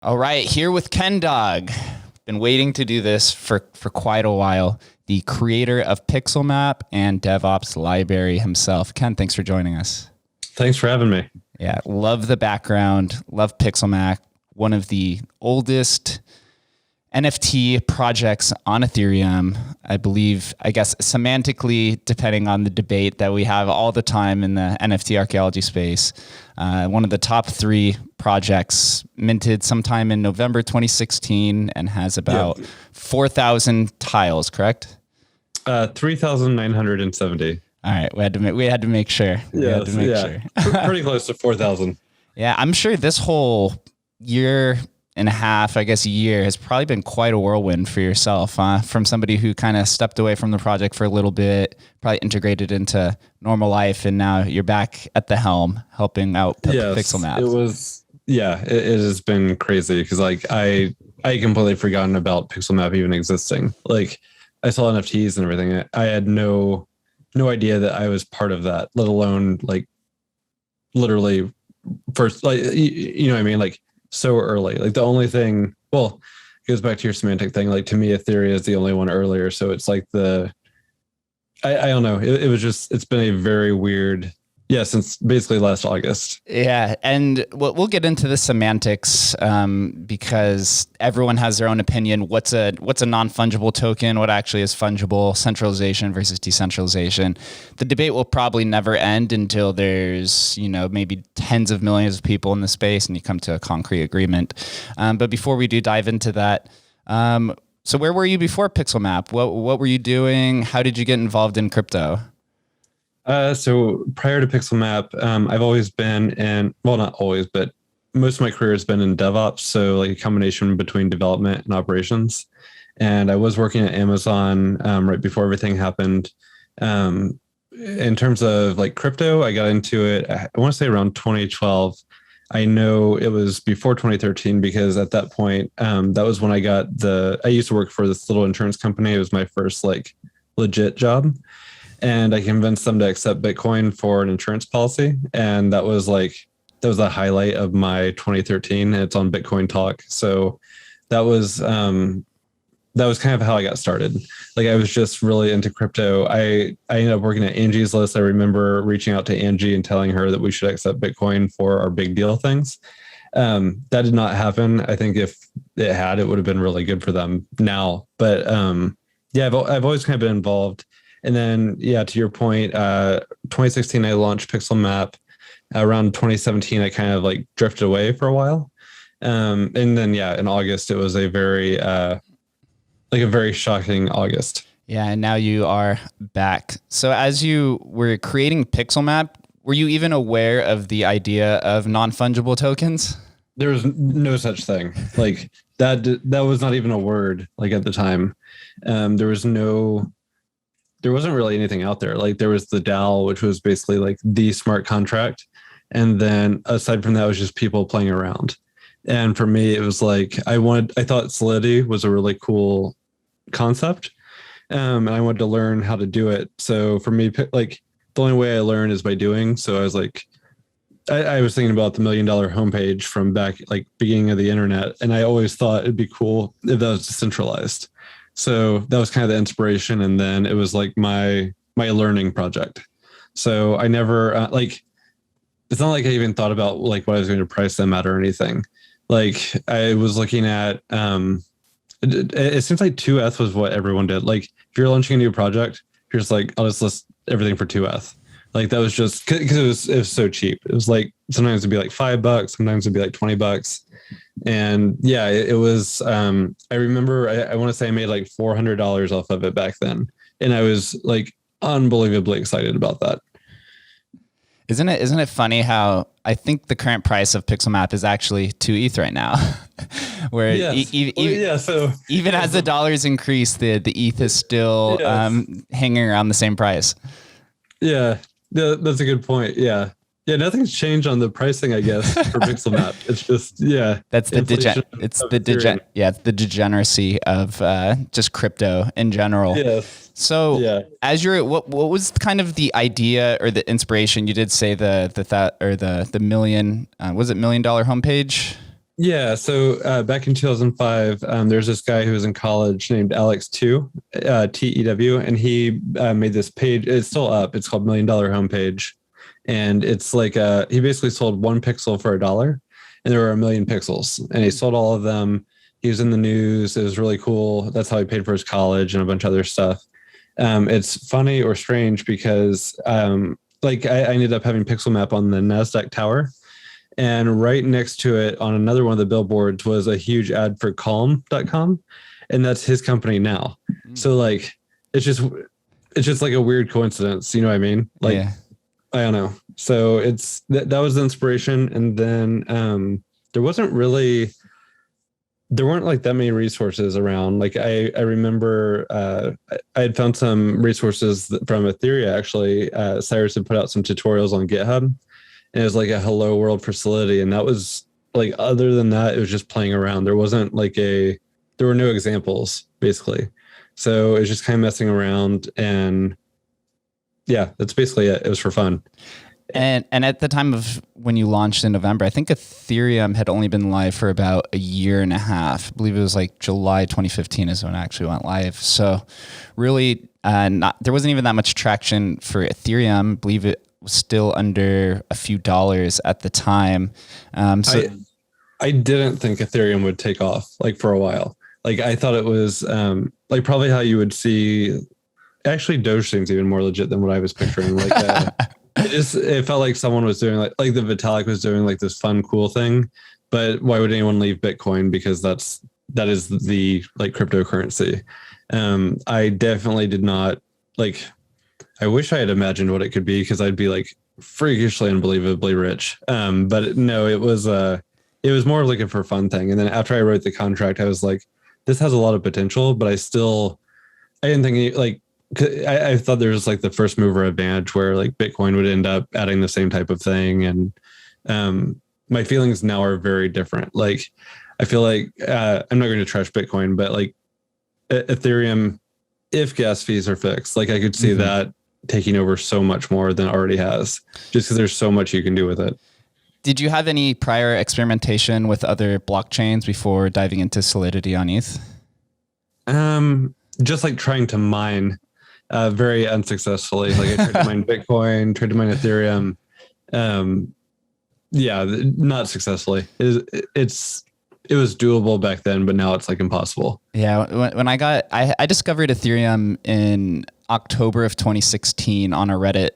All right, here with Ken Dog. Been waiting to do this for quite a while. The creator of PixelMap and DevOps library himself. Ken, thanks for joining us. Thanks for having me. Yeah, love the background, love PixelMap, one of the oldest NFT projects on Ethereum. I believe, I guess semantically, depending on the debate that we have all the time in the NFT archaeology space, one of the top 3 projects, minted sometime in November 2016 and has about 4,000 tiles, correct? 3,970. All right, we had to make sure. Pretty close to 4,000. Yeah, I'm sure this whole year and a half, I guess a year, has probably been quite a whirlwind for yourself, from somebody who kind of stepped away from the project for a little bit, probably integrated into normal life, and now you're back at the helm helping out PixelMap. It has been crazy because I completely forgotten about PixelMap even existing. Like, I saw NFTs and everything. I had no idea that I was part of that, let alone like literally first, like, you know what I mean? Like, so early. Like, the only thing, well, it goes back to your semantic thing. Like, to me, Ethereum is the only one earlier. So it's like I don't know. It was just, it's been a very weird, since basically last August. Yeah, and we'll get into the semantics because everyone has their own opinion. What's a non-fungible token? What actually is fungible? Centralization versus decentralization. The debate will probably never end until there's maybe tens of millions of people in the space and you come to a concrete agreement. But before we do dive into that, so where were you before PixelMap? What were you doing? How did you get involved in crypto? So prior to PixelMap, I've always been not always, but most of my career has been in DevOps. So like a combination between development and operations. And I was working at Amazon right before everything happened. In terms of like crypto, I got into it, I want to say around 2012. I know it was before 2013 because at that point, that was when I used to work for this little insurance company. It was my first like legit job. And I convinced them to accept Bitcoin for an insurance policy. And that was the highlight of my 2013. It's on Bitcoin Talk. So that was kind of how I got started. Like, I was just really into crypto. I ended up working at Angie's List. I remember reaching out to Angie and telling her that we should accept Bitcoin for our big deal things. That did not happen. I think if it had, it would have been really good for them now. But I've always kind of been involved. And then, to your point, 2016, I launched PixelMap. Around 2017, I kind of like drifted away for a while. And then, in August, it was a very shocking August. Yeah, and now you are back. So as you were creating PixelMap, were you even aware of the idea of non-fungible tokens? There was no such thing. Like, that was not even a word, like, at the time. There wasn't really anything out there. Like, there was the DAO, which was basically like the smart contract. And then aside from that, it was just people playing around. And for me, it was like, I thought Solidity was a really cool concept. And I wanted to learn how to do it. So for me, like, the only way I learn is by doing. So I was like, I was thinking about the $1 million homepage from back, like, beginning of the internet. And I always thought it'd be cool if that was decentralized. So that was kind of the inspiration. And then it was like my learning project. So I never it's not like I even thought about like what I was going to price them at or anything. Like, I was looking at, it seems like 2ETH was what everyone did. Like, if you're launching a new project, you're just like, I'll just list everything for 2ETH. Like, that was just because it was so cheap. It was like, sometimes it'd be like $5, sometimes it'd be like $20. And it was, I remember, I want to say I made like $400 off of it back then. And I was like unbelievably excited about that. Isn't it funny how I think the current price of PixelMap is actually 2 ETH right now, where even as the dollars increase, the ETH is still hanging around the same price. Yeah, that's a good point. Yeah, nothing's changed on the pricing, I guess, for PixelMap. It's just that's the the degeneracy of just crypto in general. Yes. So as what was kind of the idea or the inspiration? You did say the million, was it $1 million homepage? Yeah, so back in 2005, there's this guy who was in college named Alex Tew, TEW, and he made this page. It's still up. It's called $1 Million Homepage, and it's like he basically sold one pixel for $1, and there were 1 million pixels, and he sold all of them. He was in the news. It was really cool. That's how he paid for his college and a bunch of other stuff. It's funny or strange because like I ended up having PixelMap on the NASDAQ tower. And right next to it on another one of the billboards was a huge ad for calm.com. And that's his company now. So like, it's just like a weird coincidence. You know what I mean? Like, yeah. I don't know. So it's, that was the inspiration. And then there weren't like that many resources around. Like I remember I had found some resources from Ethereum actually. Cyrus had put out some tutorials on GitHub. And it was like a hello world for Solidity. And that was like, other than that, it was just playing around. There wasn't like there were no examples basically. So it was just kind of messing around. And yeah, that's basically it. It was for fun. And at the time of when you launched in November, I think Ethereum had only been live for about a year and a half. I believe it was like July 2015 is when it actually went live. So really there wasn't even that much traction for Ethereum. I believe it was still under a few dollars at the time. So I didn't think Ethereum would take off like for a while. Like I thought it was like probably how you would see. Actually, Doge seems even more legit than what I was picturing. Like it felt like someone was doing like the Vitalik was doing like this fun, cool thing. But why would anyone leave Bitcoin? Because that is the like cryptocurrency. I definitely did not like. I wish I had imagined what it could be because I'd be like freakishly unbelievably rich. But no, it was more of like a for fun thing. And then after I wrote the contract, I was like, this has a lot of potential, but I didn't think like, I thought there was like the first mover advantage where like Bitcoin would end up adding the same type of thing. And my feelings now are very different. Like, I feel like I'm not going to trash Bitcoin, but like Ethereum, if gas fees are fixed, like I could see that taking over so much more than it already has, just because there's so much you can do with it. Did you have any prior experimentation with other blockchains before diving into Solidity on ETH? Just like trying to mine very unsuccessfully. Like I tried to mine Bitcoin, tried to mine Ethereum. Yeah, not successfully. It was doable back then, but now it's like impossible. Yeah, when I discovered Ethereum in October of 2016 on a Reddit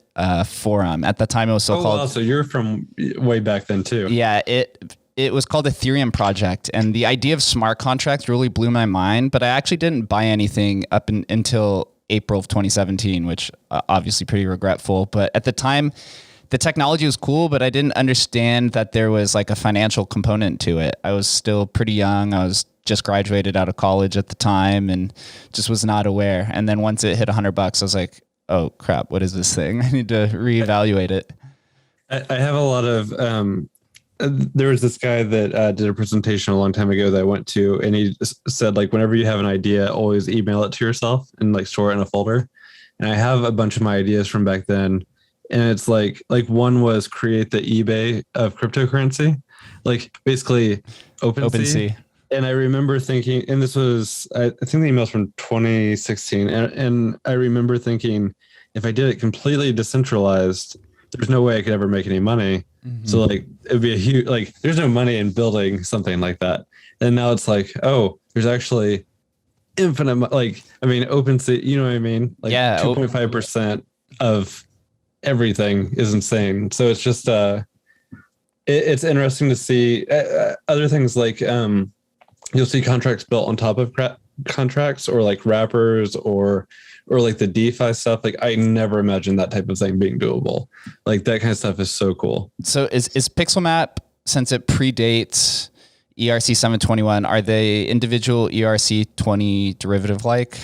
forum. At the time, it was called. Wow, so you're from way back then too. Yeah, it was called Ethereum Project, and the idea of smart contracts really blew my mind. But I actually didn't buy anything up until April of 2017, which obviously pretty regretful. But at the time, the technology was cool, but I didn't understand that there was like a financial component to it. I was still pretty young. I was just graduated out of college at the time and just was not aware. And then once it hit $100, I was like, oh crap, what is this thing? I need to reevaluate it. I have a lot of, there was this guy that did a presentation a long time ago that I went to, and he said like, whenever you have an idea, always email it to yourself and like store it in a folder. And I have a bunch of my ideas from back then. And it's like one was create the eBay of cryptocurrency, like basically OpenSea. And I remember thinking, and this was, I think the email's from 2016. And I remember thinking, if I did it completely decentralized, there's no way I could ever make any money. Mm-hmm. So like, it'd be a huge, like, there's no money in building something like that. And now it's like, oh, there's actually infinite, like, I mean, OpenSea, you know what I mean? Like 2.5% of everything is insane. So it's just, it's interesting to see other things like, you'll see contracts built on top of contracts or like wrappers or like the DeFi stuff. Like I never imagined that type of thing being doable. Like that kind of stuff is so cool. So is PixelMap, since it predates ERC721, are they individual ERC20 derivative like?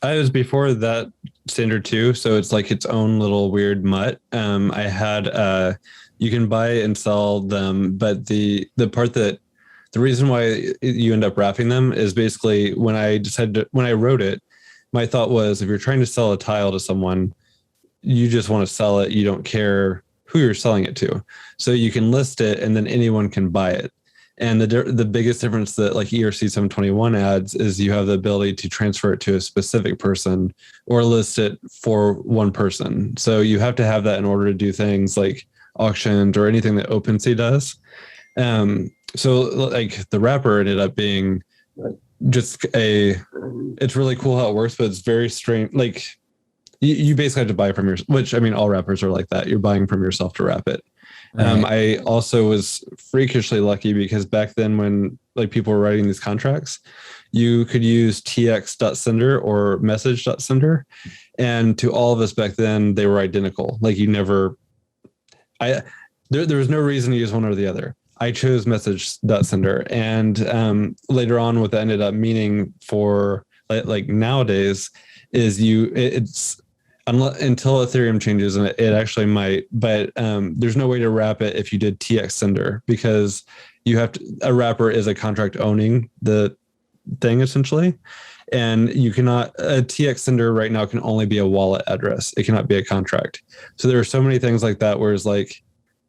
I was before that standard too. So it's like its own little weird mutt. I had, you can buy and sell them, but the part that, the reason why you end up wrapping them is basically when I wrote it, my thought was if you're trying to sell a tile to someone, you just want to sell it. You don't care who you're selling it to. So you can list it and then anyone can buy it. And the biggest difference that like ERC721 adds is you have the ability to transfer it to a specific person or list it for one person. So you have to have that in order to do things like auctions or anything that OpenSea does. So like the wrapper ended up being just it's really cool how it works, but it's very strange. Like you basically have to buy from which I mean, all wrappers are like that. You're buying from yourself to wrap it. Right. I also was freakishly lucky because back then when like people were writing these contracts, you could use tx.sender or message.sender. And to all of us back then, they were identical. Like there was no reason to use one or the other. I chose message.sender. And later on, what that ended up meaning for like nowadays is it's until Ethereum changes, and it actually might, but there's no way to wrap it if you did TX sender, because a wrapper is a contract owning the thing essentially. And you cannot, a TX sender right now can only be a wallet address. It cannot be a contract. So there are so many things like that where it's like,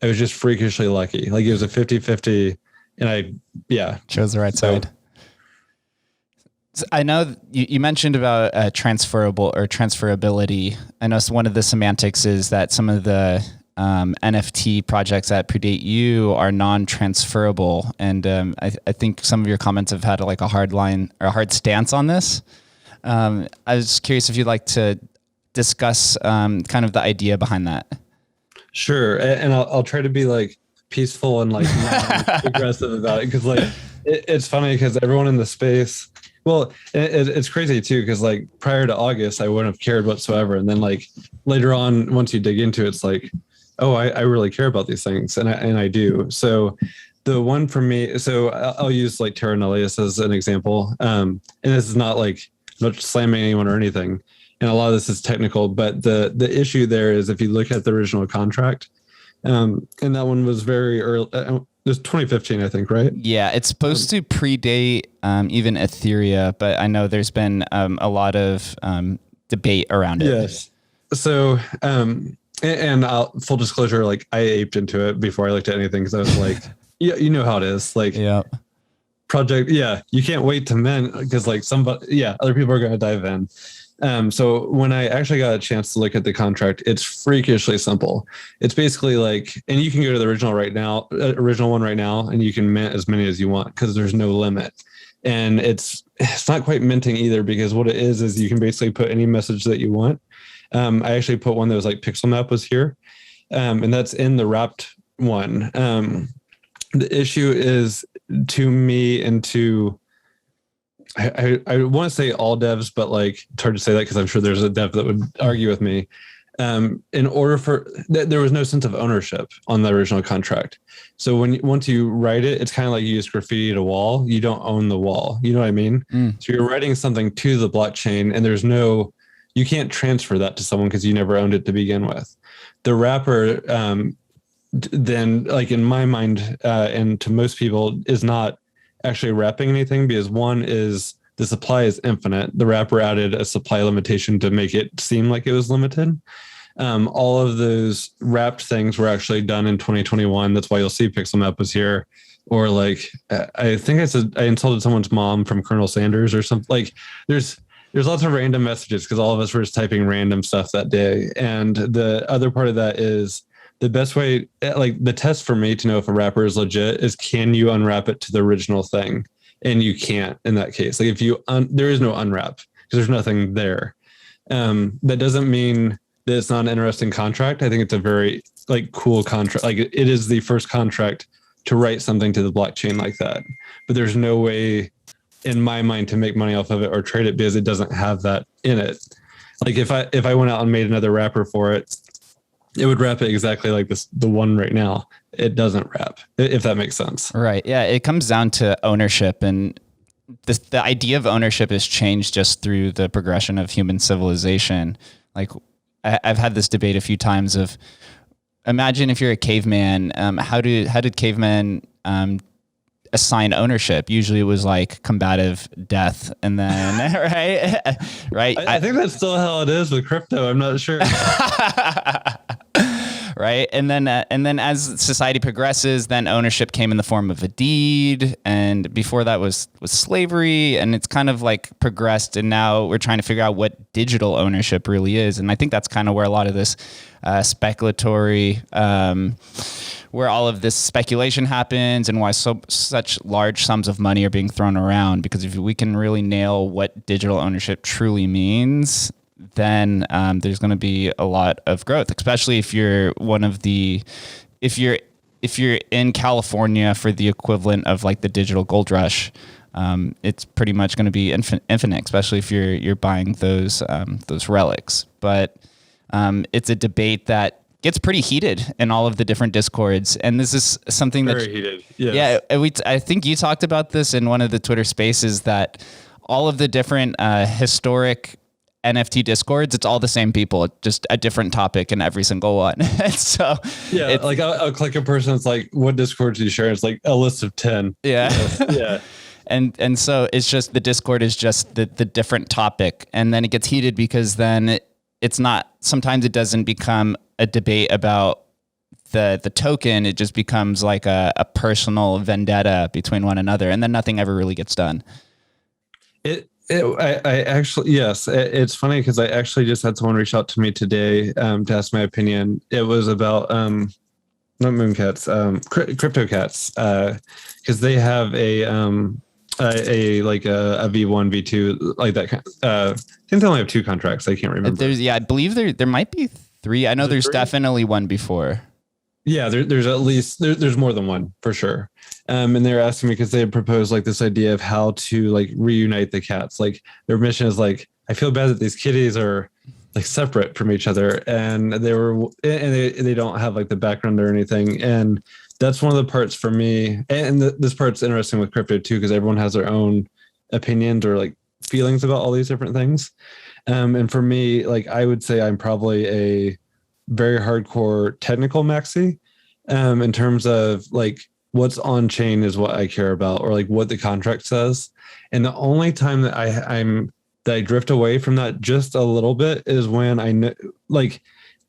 I was just freakishly lucky. Like it was a 50-50 and I chose the right side. So I know you mentioned about transferability. I know one of the semantics is that some of the NFT projects that predate you are non-transferable. And I think some of your comments have had like a hard line or a hard stance on this. I was curious if you'd like to discuss kind of the idea behind that. Sure. And I'll try to be like peaceful and like not aggressive about it. Cause like, it's funny because everyone in the space, well, it's crazy too. Cause like prior to August, I wouldn't have cared whatsoever. And then like later on, once you dig into it, it's like, oh, I really care about these things. And I do. So the one for me, so I'll use like Terra Nullius as an example. And this is not like, I'm not slamming anyone or anything. And a lot of this is technical, but the issue there is if you look at the original contract, and that one was very early, it was 2015, I think, right? Yeah, it's supposed to predate even Ethereum, but I know there's been a lot of debate around it. Yes. So, and full disclosure, like I aped into it before I looked at anything because I was like, yeah, you know how it is. Like, project, you can't wait to mint because like other people are going to dive in. So when I actually got a chance to look at the contract, it's freakishly simple. It's basically like, and you can go to the original one right now, and you can mint as many as you want because there's no limit. And it's not quite minting either, because what it is you can basically put any message that you want. I actually put one that was like PixelMap was here, and that's in the wrapped one. The issue is to me and to I want to say all devs, but like it's hard to say that because I'm sure there's a dev that would argue with me. In order for there was no sense of ownership on the original contract. So once you write it, it's kind of like you just graffiti a wall. You don't own the wall. You know what I mean? So you're writing something to the blockchain, and you can't transfer that to someone because you never owned it to begin with. The wrapper, then, like in my mind, and to most people, is not actually wrapping anything, because one is the supply is infinite. The wrapper added a supply limitation to make it seem like it was limited. All of those wrapped things were actually done in 2021. That's why you'll see PixelMap was here. Or like, I think I insulted someone's mom from Colonel Sanders or something. Like there's lots of random messages because all of us were just typing random stuff that day. And the other part of that is the best way, like the test for me to know if a wrapper is legit is, can you unwrap it to the original thing? And you can't in that case. Like if there is no unwrap because there's nothing there. That doesn't mean that it's not an interesting contract. I think it's a very like cool contract. Like it is the first contract to write something to the blockchain like that. But there's no way in my mind to make money off of it or trade it because it doesn't have that in it. Like if I went out and made another wrapper for it, it would wrap it exactly like the one right now. It doesn't wrap, if that makes sense. Right. Yeah. It comes down to ownership, and the idea of ownership has changed just through the progression of human civilization. Like I've had this debate a few times of, imagine if you're a caveman, how did cavemen assign ownership? Usually it was like combative death, and then right. I think that's still how it is with crypto. I'm not sure. right? And then as society progresses, then ownership came in the form of a deed, and before that was slavery, and it's kind of like progressed, and now we're trying to figure out what digital ownership really is. And I think that's kind of where a lot of this speculatory, where all of this speculation happens, and why such large sums of money are being thrown around. Because if we can really nail what digital ownership truly means, then there's going to be a lot of growth, especially if you're if you're in California for the equivalent of like the digital gold rush. It's pretty much going to be infinite, especially if you're buying those relics. But it's a debate that gets pretty heated in all of the different discords, and this is something very heated. Yes. Yeah, I think you talked about this in one of the Twitter Spaces, that all of the different historic NFT discords, it's all the same people, just a different topic in every single one. So yeah, like I'll click a person. It's like, what discords do you share? It's like a list of 10. Yeah. Yeah. And so it's just the Discord is just the different topic, and then it gets heated because then it's not. Sometimes it doesn't become a debate about the token. It just becomes like a personal vendetta between one another, and then nothing ever really gets done. I actually, yes, it's funny because I actually just had someone reach out to me today to ask my opinion. It was about not Mooncats, Crypto Cats, because they have a V1, V2 like that. I think they only have 2 contracts. I can't remember. I believe there might be 3. I know there's 3? Definitely one before. Yeah, there's at least there's more than one for sure. And they're asking me because they had proposed like this idea of how to like reunite the cats. Like their mission is like, I feel bad that these kitties are like separate from each other, and they don't have like the background or anything. And that's one of the parts for me. And this part's interesting with crypto too, because everyone has their own opinions or like feelings about all these different things. And for me, like I would say I'm probably a very hardcore technical maxi, in terms of like what's on chain is what I care about, or like what the contract says. And the only time that I drift away from that just a little bit is when I know, like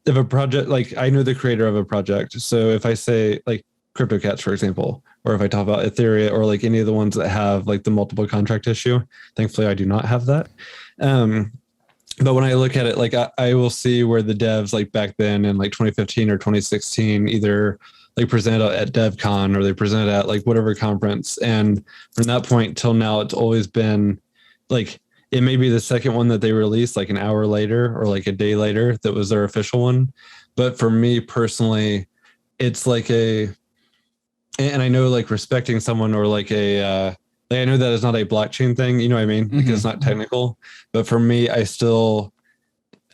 if a project, like I know the creator of a project. So if I say like CryptoCats, for example, or if I talk about Ethereum or like any of the ones that have like the multiple contract issue, thankfully I do not have that. But when I look at it, like I will see where the devs like back then in like 2015 or 2016 either like presented at DevCon or they presented at like whatever conference. And from that point till now, it's always been like, it may be the second one that they released like an hour later or like a day later that was their official one. But for me personally, it's like and I know like respecting someone or like I know that is not a blockchain thing, you know what I mean? Because it's not technical. But for me, I still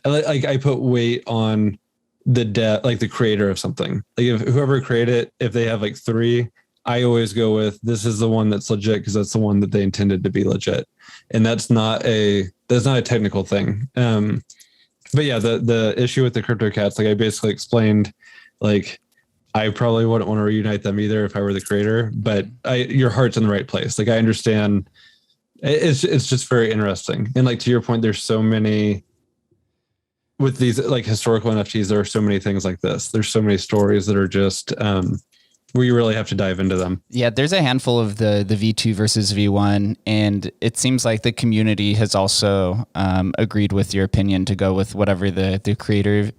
I put weight on the creator of something. Like if whoever created it, if they have like 3, I always go with this is the one that's legit because that's the one that they intended to be legit. And that's not a technical thing. But yeah, the issue with the crypto cats, like I basically explained, like I probably wouldn't want to reunite them either if I were the creator, but your heart's in the right place. Like I understand it's just very interesting. And like, to your point, there's so many with these like historical NFTs, there are so many things like this. There's so many stories that are just, where you really have to dive into them. Yeah, there's a handful of the V2 versus V1, and it seems like the community has also agreed with your opinion to go with whatever the creator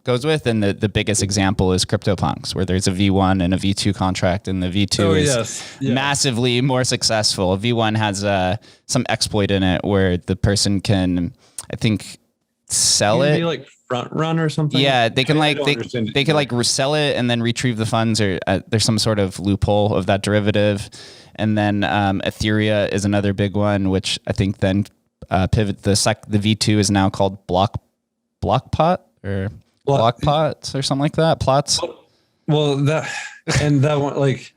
goes with. And the biggest example is CryptoPunks, where there's a V1 and a V2 contract, and the V2 is massively more successful. V1 has some exploit in it where the person can, I think, sell it. Like front run or something. Yeah, they can they can like resell it and then retrieve the funds, or there's some sort of loophole of that derivative. And then Ethereum is another big one, which I think then pivot the V2 is now called Blockpot or Blockpots or something like that. Plots. Well, that one, like,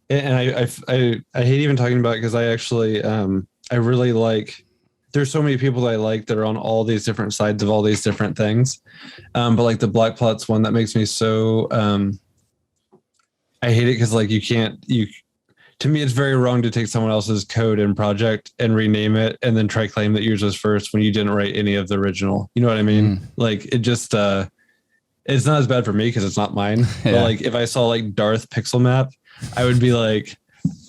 and I hate even talking about it because I actually I really like. There's so many people that I like that are on all these different sides of all these different things. But like the Black Plots one, that makes me so, I hate it because like to me, it's very wrong to take someone else's code and project and rename it and then try claim that yours was first when you didn't write any of the original. You know what I mean? Like it just, it's not as bad for me because it's not mine. But like if I saw like Darth PixelMap, I would be like,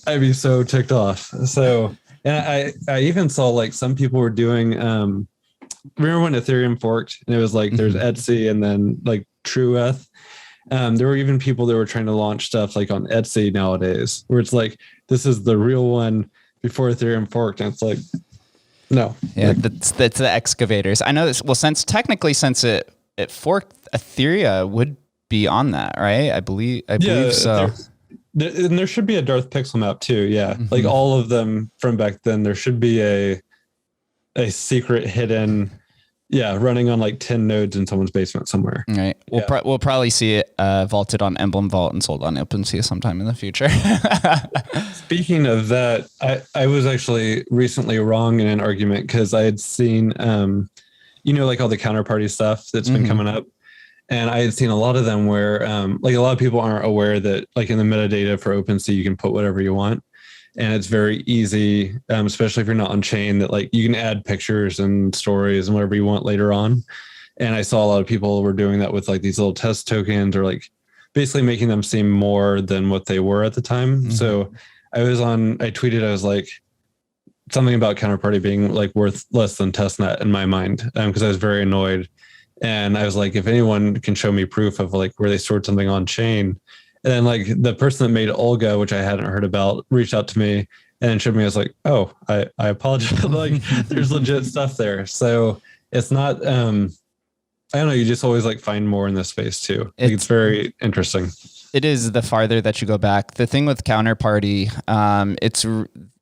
I'd be so ticked off. So, and I even saw like some people were doing, remember when Ethereum forked and it was like, there's Etsy and then like TrueEth. There were even people that were trying to launch stuff like on Etsy nowadays, where it's like, this is the real one before Ethereum forked. And it's like, no. Yeah, that's the excavators. I know this. Well, since it forked, Ethereum would be on that, right? I believe so. And there should be a Darth PixelMap too. Yeah. Like all of them from back then, there should be a secret hidden, running on like 10 nodes in someone's basement somewhere. Right. We'll probably see it vaulted on Emblem Vault and sold on OpenSea sometime in the future. Speaking of that, I was actually recently wrong in an argument because I had seen, like all the counterparty stuff that's been coming up. And I had seen a lot of them where like a lot of people aren't aware that like in the metadata for OpenSea, you can put whatever you want. And it's very easy, especially if you're not on chain, that like you can add pictures and stories and whatever you want later on. And I saw a lot of people were doing that with like these little test tokens or like basically making them seem more than what they were at the time. So I tweeted, I was like, something about counterparty being like worth less than testnet in my mind, because I was very annoyed. And I was like, if anyone can show me proof of like where they stored something on chain. And then like the person that made Olga, which I hadn't heard about, reached out to me and then showed me. I was like, oh, I apologize. Like there's legit stuff there. So it's not, I don't know. You just always like find more in this space too. It's very interesting. It is the farther that you go back. The thing with counterparty,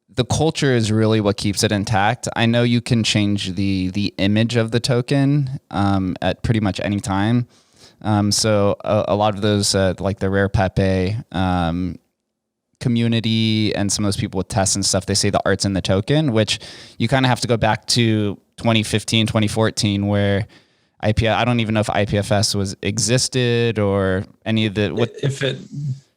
the culture is really what keeps it intact. I know you can change the image of the token at pretty much any time. So a lot of those, like the Rare Pepe community and some of those people with tests and stuff, they say the art's in the token, which you kind of have to go back to 2015, 2014, where I don't even know if IPFS existed or any of the... If it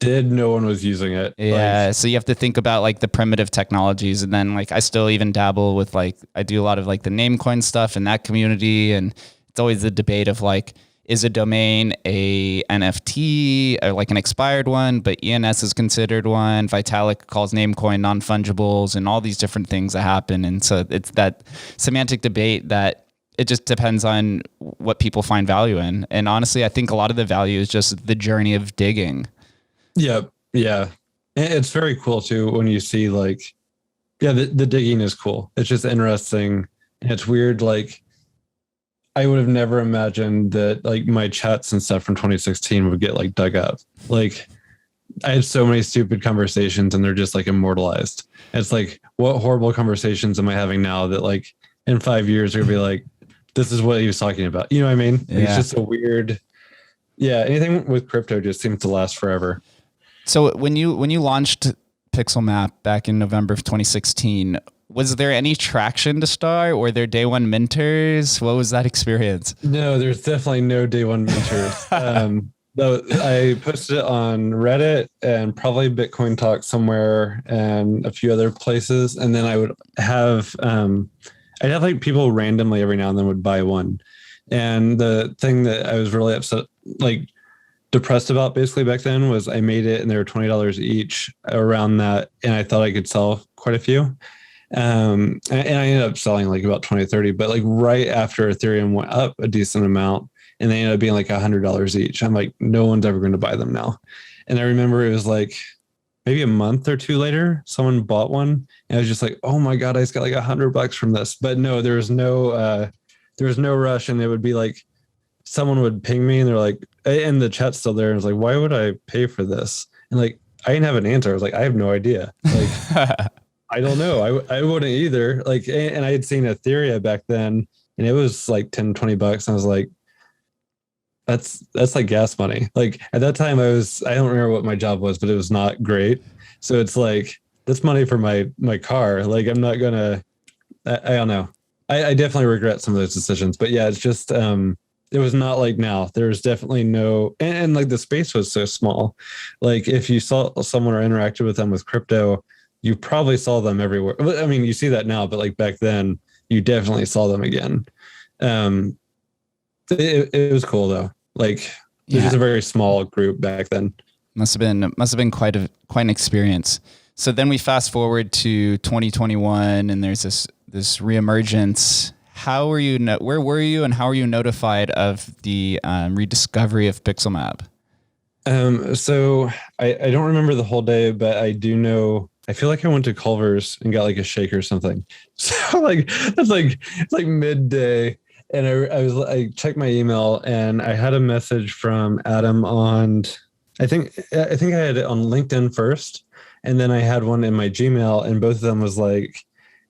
did, no one was using it. Yeah, so you have to think about like the primitive technologies, and then like I still even dabble with like, I do a lot of like the Namecoin stuff in that community, and it's always the debate of like, is a domain a NFT or like an expired one, but ENS is considered one. Vitalik calls Namecoin non-fungibles and all these different things that happen. And so it's that semantic debate that it just depends on what people find value in. And honestly, I think a lot of the value is just the journey of digging. Yeah. Yeah. It's very cool too when you see like, the digging is cool. It's just interesting. And it's weird. Like, I would have never imagined that like my chats and stuff from 2016 would get like dug up. Like I had so many stupid conversations and they're just like immortalized. It's like, what horrible conversations am I having now that like in 5 years are gonna be like, this is what he was talking about. You know what I mean? Yeah. It's just a weird, anything with crypto just seems to last forever. So when you launched PixelMap back in November of 2016, was there any traction to start? Were there day one minters? What was that experience? No, there's definitely no day one minters. Though I posted it on Reddit and probably Bitcoin Talk somewhere and a few other places. And then I would have, I'd have like people randomly every now and then would buy one. And the thing that I was really upset, like depressed about basically back then was I made it and they were $20 each around that. And I thought I could sell quite a few. And I ended up selling like about 20 or 30, but like right after Ethereum went up a decent amount and they ended up being like $100 each. I'm like, no one's ever going to buy them now. And I remember it was like maybe a month or two later, someone bought one and I was just like, oh my God, I just got like $100 from this. But no, there was no rush. And it would be like, someone would ping me and they're like, and the chat's still there. And it's like, why would I pay for this? And like, I didn't have an answer. I was like, I have no idea. Like, I don't know. I wouldn't either. Like, and I had seen Ethereum back then and it was like 10, $20. And I was like, that's like gas money. Like at that time I don't remember what my job was, but it was not great. So it's like, that's money for my car. Like I'm not gonna, I don't know. I definitely regret some of those decisions, but yeah, it's just, it was not like now. There's definitely no, and like the space was so small. Like if you saw someone or interacted with them with crypto, you probably saw them everywhere. I mean, you see that now, but like back then, you definitely saw them again. It was cool though. Like It was just a very small group back then. Must have been quite an experience. So then we fast forward to 2021, and there's this reemergence. Where were you, and how were you notified of the rediscovery of PixelMap? So I don't remember the whole day, but I do know. I feel like I went to Culver's and got like a shake or something. So like it's like midday, and I checked my email, and I had a message from Adam on. I think I had it on LinkedIn first, and then I had one in my Gmail, and both of them was like,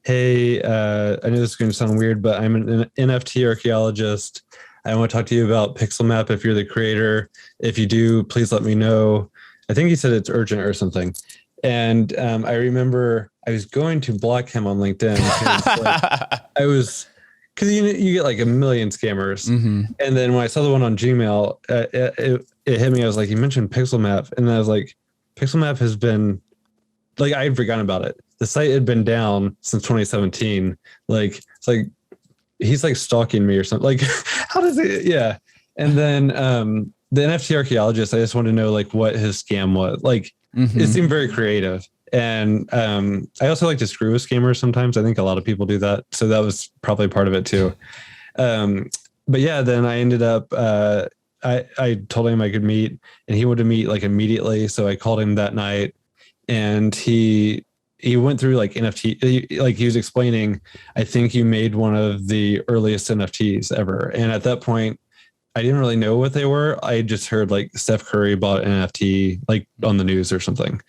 "Hey, I know this is going to sound weird, but I'm an NFT archaeologist. I want to talk to you about PixelMap if you're the creator. If you do, please let me know." I think he said it's urgent or something. And I remember I was going to block him on LinkedIn. Because you get like a million scammers. Mm-hmm. And then when I saw the one on Gmail, it hit me. I was like, you mentioned PixelMap. And I was like, PixelMap has been, like, I had forgotten about it. The site had been down since 2017. Like, it's like, he's like stalking me or something. Like, how does it? Yeah. And then the NFT archaeologist, I just wanted to know like what his scam was. Like, it seemed very creative. And I also like to screw with scammers sometimes. I think a lot of people do that. So that was probably part of it too. But yeah, then I ended up, I told him I could meet, and he wanted to meet like immediately. So I called him that night, and he went through like NFT, like he was explaining, I think you made one of the earliest NFTs ever. And at that point, I didn't really know what they were. I just heard like Steph Curry bought an NFT like on the news or something.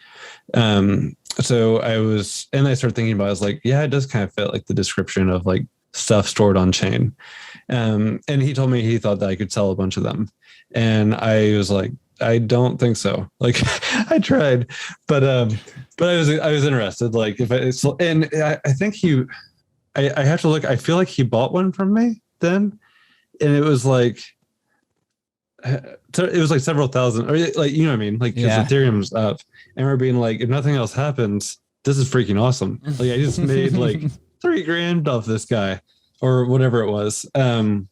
So I started thinking about it. I was like, yeah, it does kind of fit like the description of like stuff stored on chain. And he told me he thought that I could sell a bunch of them. And I was like, I don't think so. Like I tried, but I was interested. Like if I think I have to look, I feel like he bought one from me then. And it was like several thousand, or like, you know what I mean? Like, because Ethereum's up, and we're being like, if nothing else happens, this is freaking awesome. Like I just made like $3,000 off this guy or whatever it was. And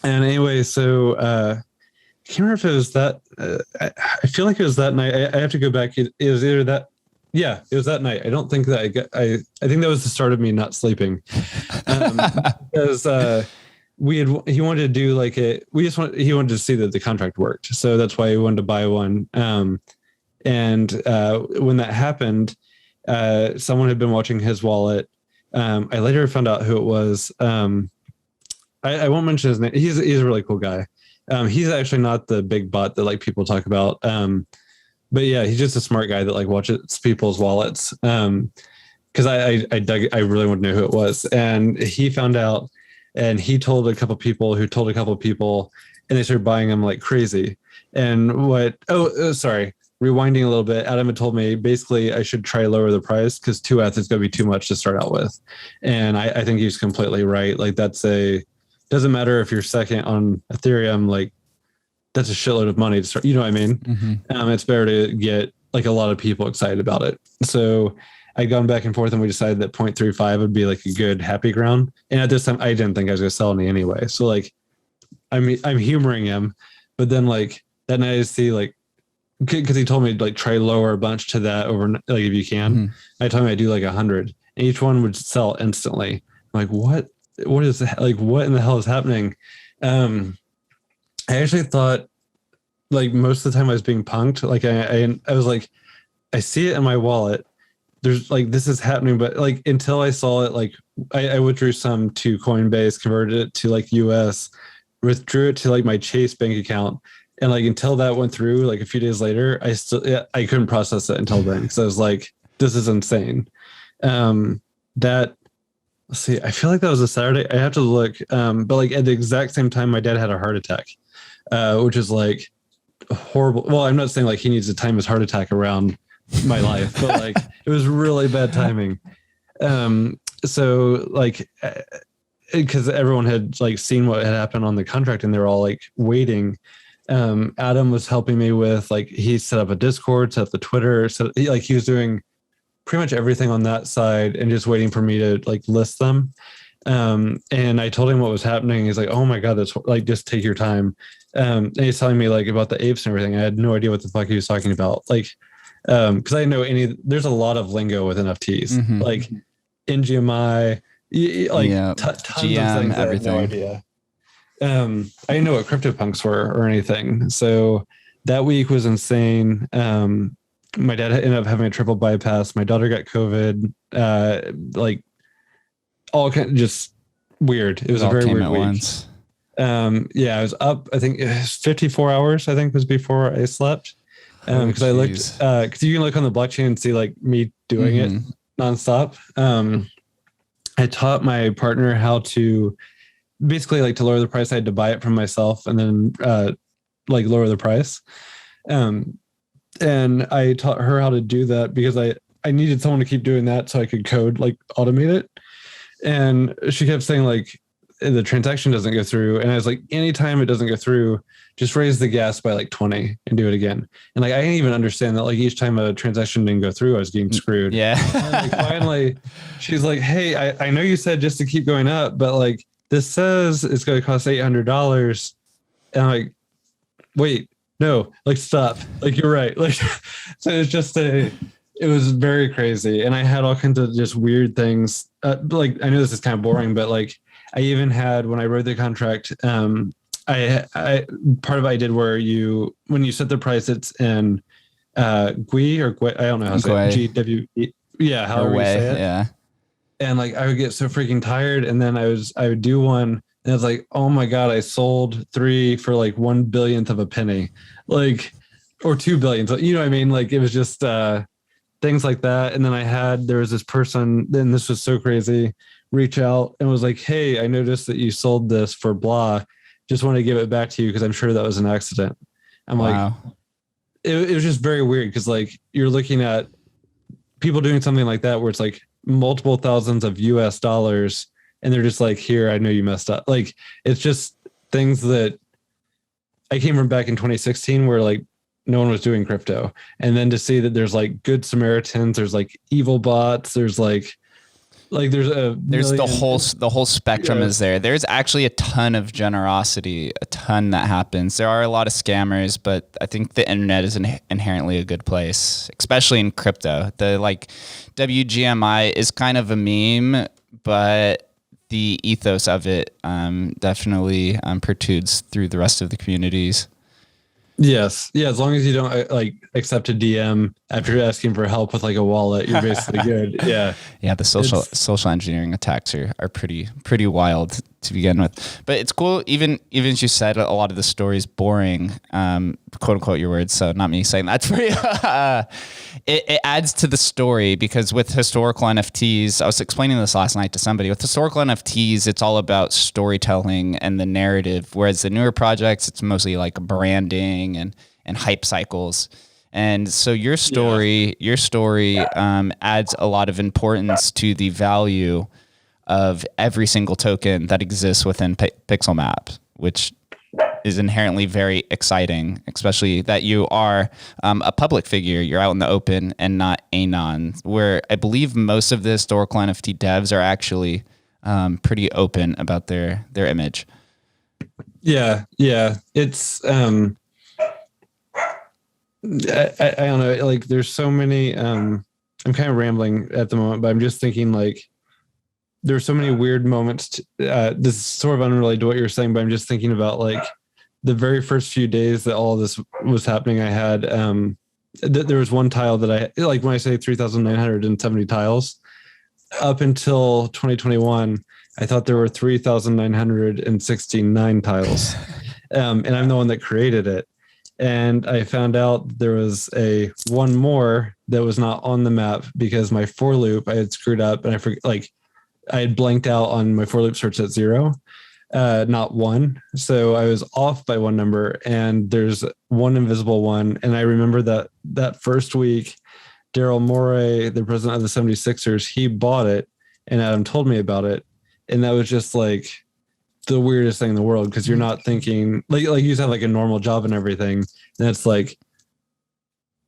anyway, so I can't remember if it was that, I feel like it was that night. I have to go back. It was either that. Yeah, it was that night. I don't think that I think that was the start of me not sleeping. Because, he wanted to do like he wanted to see that the contract worked. So that's why he wanted to buy one. And when that happened, someone had been watching his wallet. I later found out who it was. I won't mention his name. He's a really cool guy. He's actually not the big bot that like people talk about. But yeah, he's just a smart guy that like watches people's wallets. Cause I really want to know who it was. And he found out, and he told a couple people who told a couple people, and they started buying them like crazy. And sorry, rewinding a little bit, Adam had told me basically I should try lower the price because 2ETH is going to be too much to start out with. And I think he's completely right. Like doesn't matter if you're second on Ethereum, like that's a shitload of money to start, you know what I mean? Mm-hmm. It's better to get like a lot of people excited about it. So I'd gone back and forth, and we decided that 0.35 would be like a good happy ground. And at this time, I didn't think I was going to sell any anyway. So like, I'm humoring him, but then like that night I see like, because he told me like try lower a bunch to that over, like if you can. Mm-hmm. I told him I do like 100, and each one would sell instantly. I'm like, what is that? Like, what in the hell is happening? I actually thought like most of the time I was being punked. Like I was like, I see it in my wallet. There's like, this is happening, but like until I saw it, like I withdrew some to Coinbase, converted it to like US, withdrew it to like my Chase bank account. And like, until that went through like a few days later, I couldn't process it until then. So I was like, this is insane. Let's see, I feel like that was a Saturday. I have to look. But like at the exact same time, my dad had a heart attack, which is like horrible. Well, I'm not saying like he needs to time his heart attack around my life, but like it was really bad timing. So like because everyone had like seen what had happened on the contract, and they were all like waiting. Adam was helping me with like, he set up a Discord, set up the Twitter, so he was doing pretty much everything on that side and just waiting for me to like list them. And I told him what was happening. He's like, oh my God, that's like, just take your time. And he's telling me like about the apes and everything. I had no idea what the fuck he was talking about. Like, because I know there's a lot of lingo with NFTs, like NGMI, like tons GM, of things. everything. I had no idea. I didn't know what CryptoPunks were or anything. So that week was insane. My dad ended up having a triple bypass. My daughter got COVID. Like all kind of just weird. It was a very weird week. Once. Yeah, I was up. I think it was 54 hours. I think was before I slept. Because I looked. Because you can look on the blockchain and see like me doing it nonstop. I taught my partner how to basically like to lower the price. I had to buy it from myself and then like lower the price. And I taught her how to do that because I needed someone to keep doing that so I could code, like automate it. And she kept saying like, the transaction doesn't go through. And I was like, anytime it doesn't go through, just raise the gas by like 20 and do it again. And like, I didn't even understand that like each time a transaction didn't go through, I was getting screwed. Yeah. And like, finally, she's like, hey, I know you said just to keep going up, but like this says it's going to cost $800. And I'm like, wait, no, like stop. Like, you're right. Like, so it's just it was very crazy. And I had all kinds of just weird things. Like, I know this is kind of boring, but like, I even had, when I wrote the contract, I part of it I did where when you set the price, it's in GUI or GUI, I don't know how to say it, GWE. Yeah, however you say it. Yeah. And like, I would get so freaking tired. And then I would do one and I was like, oh my God, I sold 3 for like 1/1000th of a penny, like, or 2 billion. So, you know what I mean? Like, it was just things like that. And then there was this person, and this was so crazy, reach out and was like, hey, I noticed that you sold this for blah. Just want to give it back to you because I'm sure that was an accident. I'm like, it was just very weird because like you're looking at people doing something like that where it's like multiple thousands of US dollars and they're just like, here, I know you messed up. Like, it's just things that I came from back in 2016 where like no one was doing crypto. And then to see that there's like good Samaritans, there's like evil bots, there's there's the whole spectrum is there. There's actually a ton of generosity, a ton that happens. There are a lot of scammers, but I think the internet is inherently a good place, especially in crypto. The like WGMI is kind of a meme, but the ethos of it definitely protrudes through the rest of the communities. Yes. Yeah. As long as you don't like accept a DM after asking for help with like a wallet, you're basically good. Yeah. Yeah. The social engineering attacks are pretty wild to begin with, but it's cool. Even as you said, a lot of the story is boring, quote unquote your words. So not me saying that for you. It adds to the story because with historical NFTs, I was explaining this last night to somebody. With historical NFTs, it's all about storytelling and the narrative, whereas the newer projects, it's mostly like branding and hype cycles. And so your story adds a lot of importance to the value of every single token that exists within PixelMap, which is inherently very exciting, especially that you are a public figure. You're out in the open and not anon, where I believe most of the historical NFT devs are actually pretty open about their image. Yeah. Yeah. It's, I don't know. Like there's so many, I'm kind of rambling at the moment, but I'm just thinking like, there's so many weird moments. This is sort of unrelated to what you're saying, but I'm just thinking about like the very first few days that all of this was happening. I had, there was one tile that I like when I say 3,970 tiles up until 2021, I thought there were 3,969 tiles. And I'm the one that created it. And I found out there was one more that was not on the map because my for loop I had screwed up and I had blanked out on my for loop search at 0, not 1. So I was off by one number and there's one invisible one. And I remember that first week, Daryl Morey, the president of the 76ers, he bought it and Adam told me about it. And that was just like the weirdest thing in the world because you're not thinking like you just have like a normal job and everything. And it's like,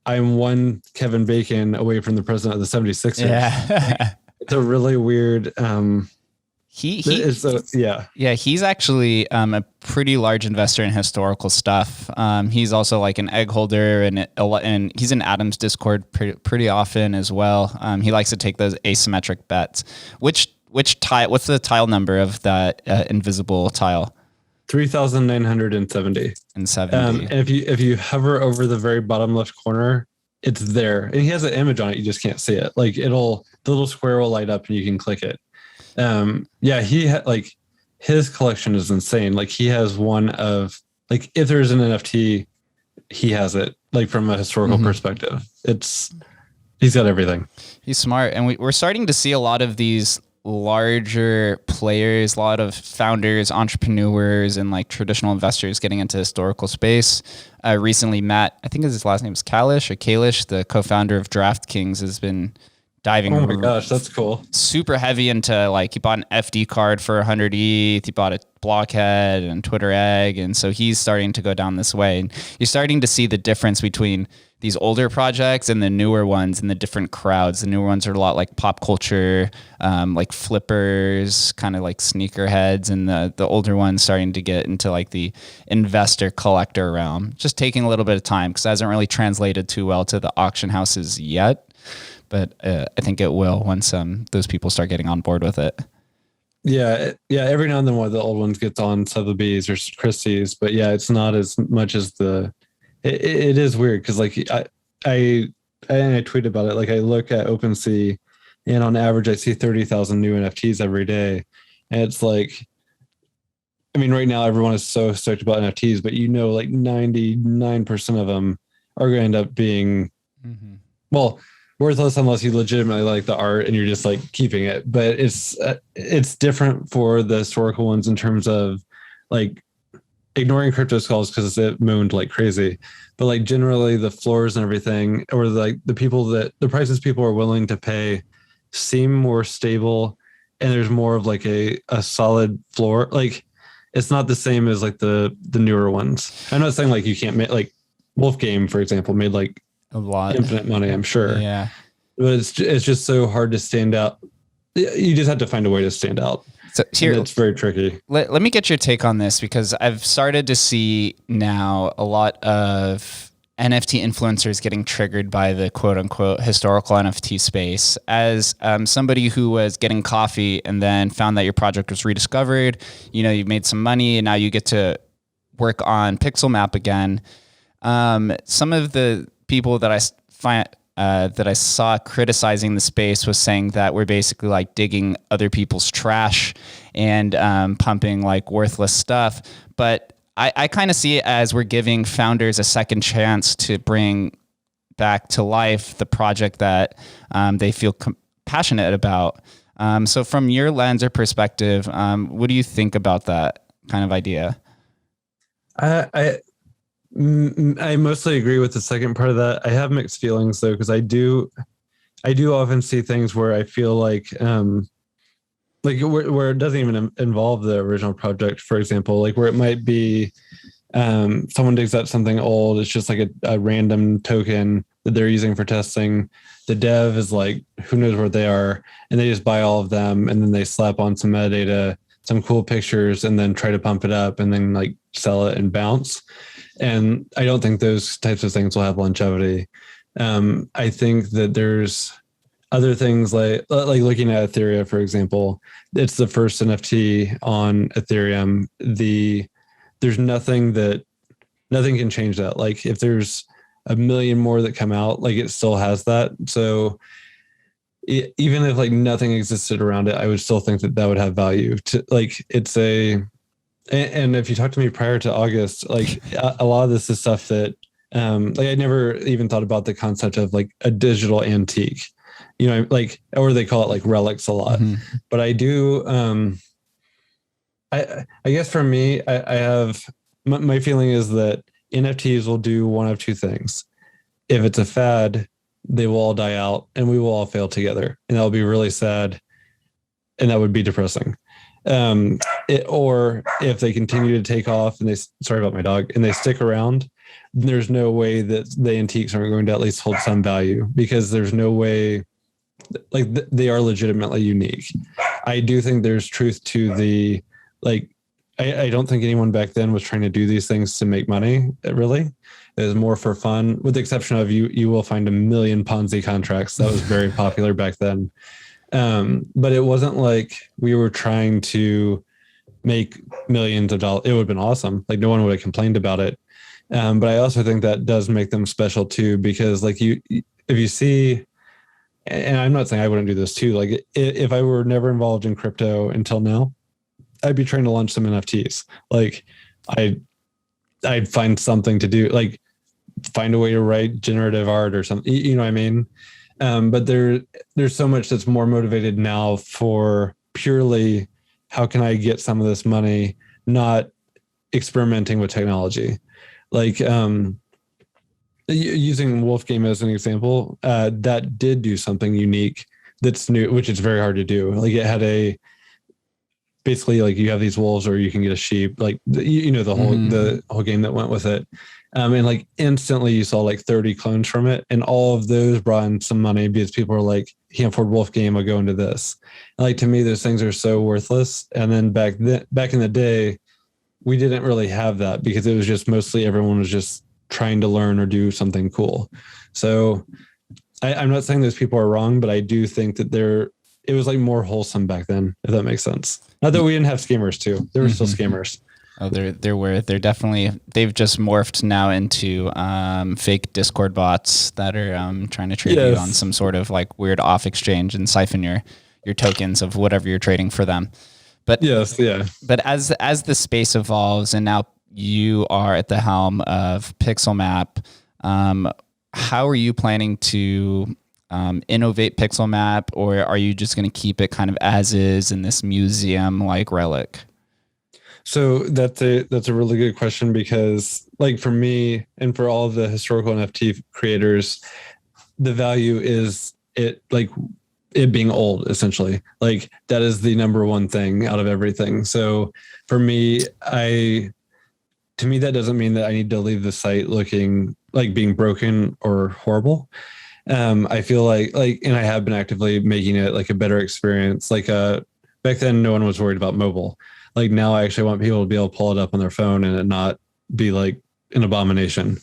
I'm one Kevin Bacon away from the president of the 76ers. Yeah. It's a really weird. Yeah, he's actually a pretty large investor in historical stuff. He's also like an egg holder, and he's in Adam's Discord pretty often as well. He likes to take those asymmetric bets. Which tile? What's the tile number of that invisible tile? 3,970. And 70. And if you hover over the very bottom left corner, it's there, and he has an image on it. You just can't see it. Like the little square will light up, and you can click it. He his collection is insane. Like he has one of, like, if there's an NFT, he has it, like from a historical perspective. He's got everything. He's smart. And we're starting to see a lot of these larger players, a lot of founders, entrepreneurs, and like traditional investors getting into historical space. Recently, Matt, I think his last name is Kalish, the co-founder of DraftKings, has been diving. Oh my gosh, that's cool. Super heavy into, like, he bought an FD card for 100 ETH. He bought a Blockhead and Twitter Egg. And so he's starting to go down this way. And you're starting to see the difference between these older projects and the newer ones and the different crowds. The newer ones are a lot like pop culture, like flippers, kind of like sneakerheads. And the older ones starting to get into like the investor collector realm. Just taking a little bit of time because it hasn't really translated too well to the auction houses yet. But I think it will once those people start getting on board with it. Yeah. Every now and then one of the old ones gets on Sotheby's or Christie's, but yeah, it's not as much as it is weird because like I tweet about it. Like I look at OpenSea, and on average I see 30,000 new NFTs every day, and it's like, I mean, right now everyone is so stoked about NFTs, but like 99% of them are going to end up being worthless unless you legitimately like the art and you're just like keeping it. But it's different for the historical ones in terms of like ignoring crypto skulls because it mooned like crazy, but like generally the floors and everything, or like the prices people are willing to pay seem more stable, and there's more of like a solid floor. Like it's not the same as like the newer ones. I'm not saying like you can't make, like Wolf Game, for example, made like a lot, infinite money, I'm sure. Yeah. But it's just so hard to stand out. You just have to find a way to stand out. So here, it's very tricky. Let me get your take on this, because I've started to see now a lot of NFT influencers getting triggered by the quote unquote historical NFT space. As somebody who was getting coffee and then found that your project was rediscovered, you've made some money and now you get to work on PixelMap again. Some of the people that I saw criticizing the space was saying that we're basically like digging other people's trash and pumping like worthless stuff. But I kind of see it as we're giving founders a second chance to bring back to life the project that they feel passionate about. So from your lens or perspective, what do you think about that kind of idea? I mostly agree with the second part of that. I have mixed feelings though, because I do often see things where I feel like where it doesn't even involve the original project, for example, like where it might be someone digs up something old. It's just like a random token that they're using for testing. The dev is like, who knows where they are, and they just buy all of them, and then they slap on some metadata, some cool pictures, and then try to pump it up and then like sell it and bounce. And I don't think those types of things will have longevity. I think that there's other things like looking at Ethereum, for example. It's the first NFT on Ethereum. There's nothing can change that. Like if there's a million more that come out, like it still has that. So even if like nothing existed around it, I would still think that would have value. And if you talk to me prior to August, like a lot of this is stuff that like I never even thought about the concept of like a digital antique, like, or they call it like relics a lot. Mm-hmm. But I do, I guess for me, I have, my feeling is that NFTs will do one of two things. If it's a fad, they will all die out and we will all fail together. And that'll be really sad. And that would be depressing. Or if they continue to take off and sorry about my dog, and they stick around, there's no way that the antiques aren't going to at least hold some value, because there's no way, like they are legitimately unique. I do think there's truth to the, like, I don't think anyone back then was trying to do these things to make money, really. It was more for fun, with the exception of you will find a million Ponzi contracts. That was very popular back then. But it wasn't like we were trying to make millions of dollars. It would have been awesome. Like, no one would have complained about it. But I also think that does make them special too, because like if you see, and I'm not saying I wouldn't do this too, like if I were never involved in crypto until now, I'd be trying to launch some NFTs. Like I'd find something to do, like find a way to write generative art or something, you know what I mean? But there's so much that's more motivated now for purely how can I get some of this money, not experimenting with technology. Like using Wolfgame as an example, that did do something unique that's new, which is very hard to do. Like it had basically like you have these wolves or you can get a sheep, like the whole game that went with it. And like instantly you saw like 30 clones from it, and all of those brought in some money because people were like, he can't afford Wolfgame, I'll go into this. And like to me, those things are so worthless. And then back in the day, we didn't really have that because it was just mostly everyone was just trying to learn or do something cool. So I'm not saying those people are wrong, but I do think that it was like more wholesome back then, if that makes sense. Not that we didn't have scammers too. There were still scammers. Oh, they're definitely, they've just morphed now into fake Discord bots that are trying to trade you on some sort of like weird off exchange and siphon your tokens of whatever you're trading for them. But yes, yeah. But as the space evolves and now you are at the helm of PixelMap, how are you planning to innovate PixelMap, or are you just going to keep it kind of as is in this museum like relic? So that's a really good question, because like for me and for all of the historical NFT creators, the value is it being old, essentially. Like that is the number one thing out of everything. So for me, to me, that doesn't mean that I need to leave the site looking like being broken or horrible. I feel like, and I have been actively making it like a better experience. Like back then, no one was worried about mobile. Like now I actually want people to be able to pull it up on their phone and it not be like an abomination.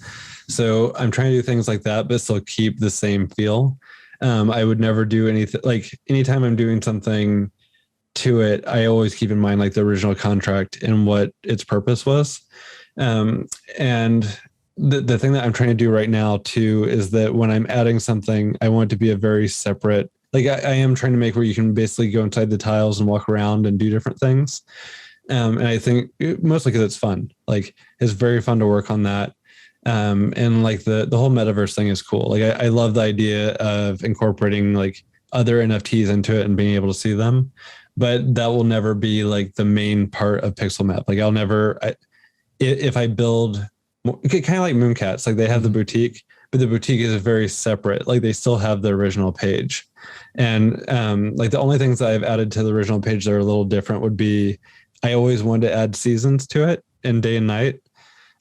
So I'm trying to do things like that, but still keep the same feel. I would never do anything, like anytime I'm doing something to it, I always keep in mind like the original contract and what its purpose was. And the thing that I'm trying to do right now too, is that when I'm adding something, I want it to be a very separate, like I am trying to make where you can basically go inside the tiles and walk around and do different things. And I think mostly because it's fun, like it's very fun to work on that. And like the whole metaverse thing is cool. Like I love the idea of incorporating like other NFTs into it and being able to see them, but that will never be like the main part of PixelMap. Like if I build kind of like Mooncats, like they have the boutique, but the boutique is very separate. Like they still have the original page. And like the only things that I've added to the original page that are a little different would be, I always wanted to add seasons to it and day and night.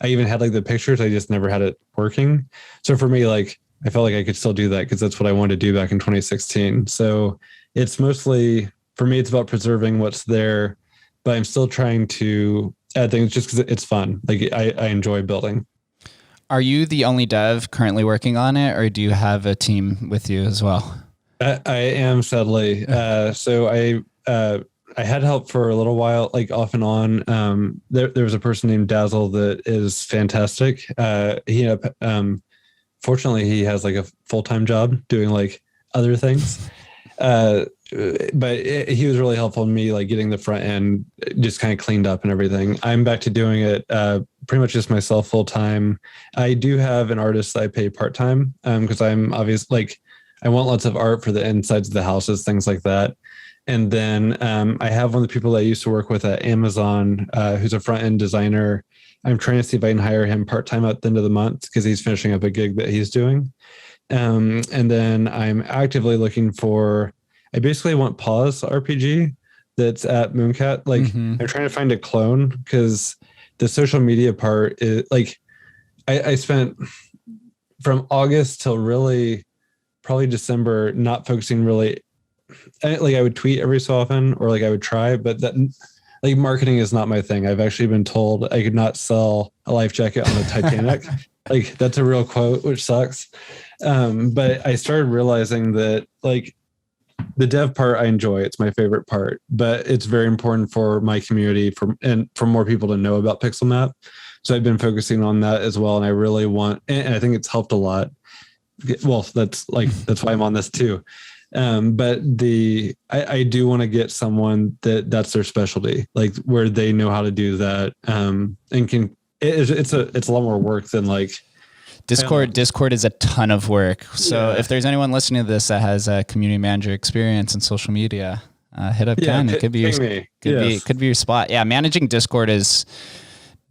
I even had like the pictures, I just never had it working. So for me, like I felt like I could still do that because that's what I wanted to do back in 2016. So it's mostly, for me, it's about preserving what's there, but I'm still trying to add things just because it's fun. Like I enjoy building. Are you the only dev currently working on it, or do you have a team with you as well? I am, sadly. So I had help for a little while, like off and on. There was a person named Dazzle that is fantastic. Fortunately, he has like a full-time job doing like other things. But he was really helpful in me, like getting the front end just kind of cleaned up and everything. I'm back to doing it pretty much just myself full time. I do have an artist that I pay part time because I'm obviously like I want lots of art for the insides of the houses, things like that. And then I have one of the people that I used to work with at Amazon, who's a front end designer. I'm trying to see if I can hire him part time at the end of the month because he's finishing up a gig that he's doing. And then I'm actively looking for. I basically want Pause RPG that's at Mooncat. Like I'm trying to find a clone because the social media part is like I spent from August till really probably December not focusing really I would tweet every so often, or like I would try, but that like marketing is not my thing. I've actually been told I could not sell a life jacket on the Titanic. Like that's a real quote, which sucks. But I started realizing that like the dev part I enjoy. It's my favorite part, but it's very important for my community and for more people to know about PixelMap. So I've been focusing on that as well. And I really want, and I think it's helped a lot. Well, that's why I'm on this too. But I do want to get someone that's their specialty, like where they know how to do that. And it's a lot more work than like Discord is a ton of work. So if there's anyone listening to this that has a community manager experience in social media, hit up Ken. It could be your spot. Yeah, managing Discord is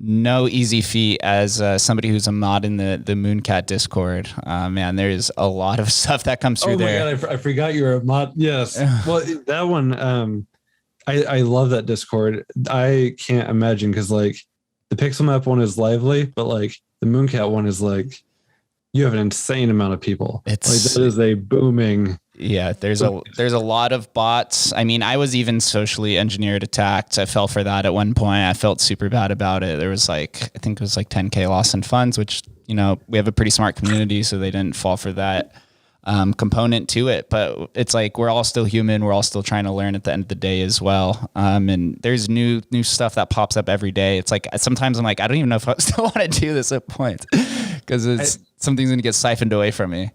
no easy feat. As somebody who's a mod in the Mooncat Discord, man, there's a lot of stuff that comes through there. Oh my God, I forgot you're a mod. Yes. Well, that one, I love that Discord. I can't imagine because like the PixelMap one is lively, but like the Mooncat one is like you have an insane amount of people. It's like that is a booming. Yeah, there's a lot of bots. I mean, I was even socially engineered attacked. I fell for that at one point. I felt super bad about it. There was like, I think it was like 10K loss in funds, which, you know, we have a pretty smart community, so they didn't fall for that component to it. But it's like, we're all still human. We're all still trying to learn at the end of the day as well. And there's new stuff that pops up every day. It's like, sometimes I'm like, I don't even know if I still want to do this at points because something's going to get siphoned away from me.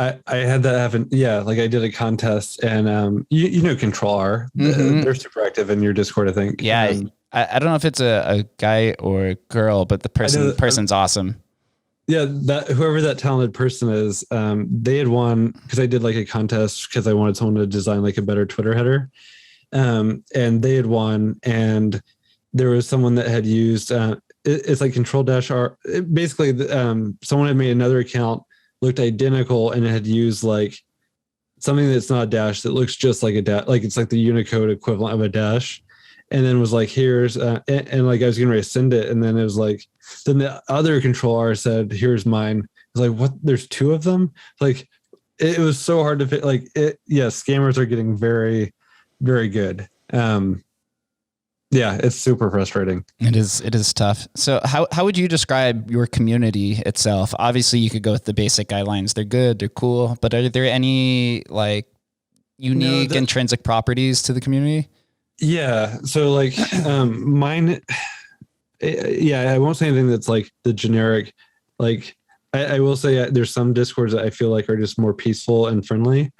I had that happen. Yeah. Like I did a contest and you know, Control R, they're super active in your Discord, I think. Yeah. I don't know if it's a guy or a girl, but the person's awesome. Yeah. Whoever that talented person is, they had won because I did like a contest because I wanted someone to design like a better Twitter header. And they had won, and there was someone that had used, it's like Control-R. Basically, someone had made another account, looked identical, and it had used like something that's not a dash that looks just like a dash, like it's like the Unicode equivalent of a dash, and then was like, here's and like I was getting ready to send it, and then it was like, then the other Control-R said, here's mine. It's like, what? There's two of them? Like it was so hard to fit. Like scammers are getting very, very good. Yeah, it's super frustrating. It is tough. So how would you describe your community itself? Obviously, you could go with the basic guidelines. They're good, they're cool, but are there any like unique intrinsic properties to the community? Yeah. So like mine, I won't say anything that's like the generic, like I will say there's some Discords that I feel like are just more peaceful and friendly.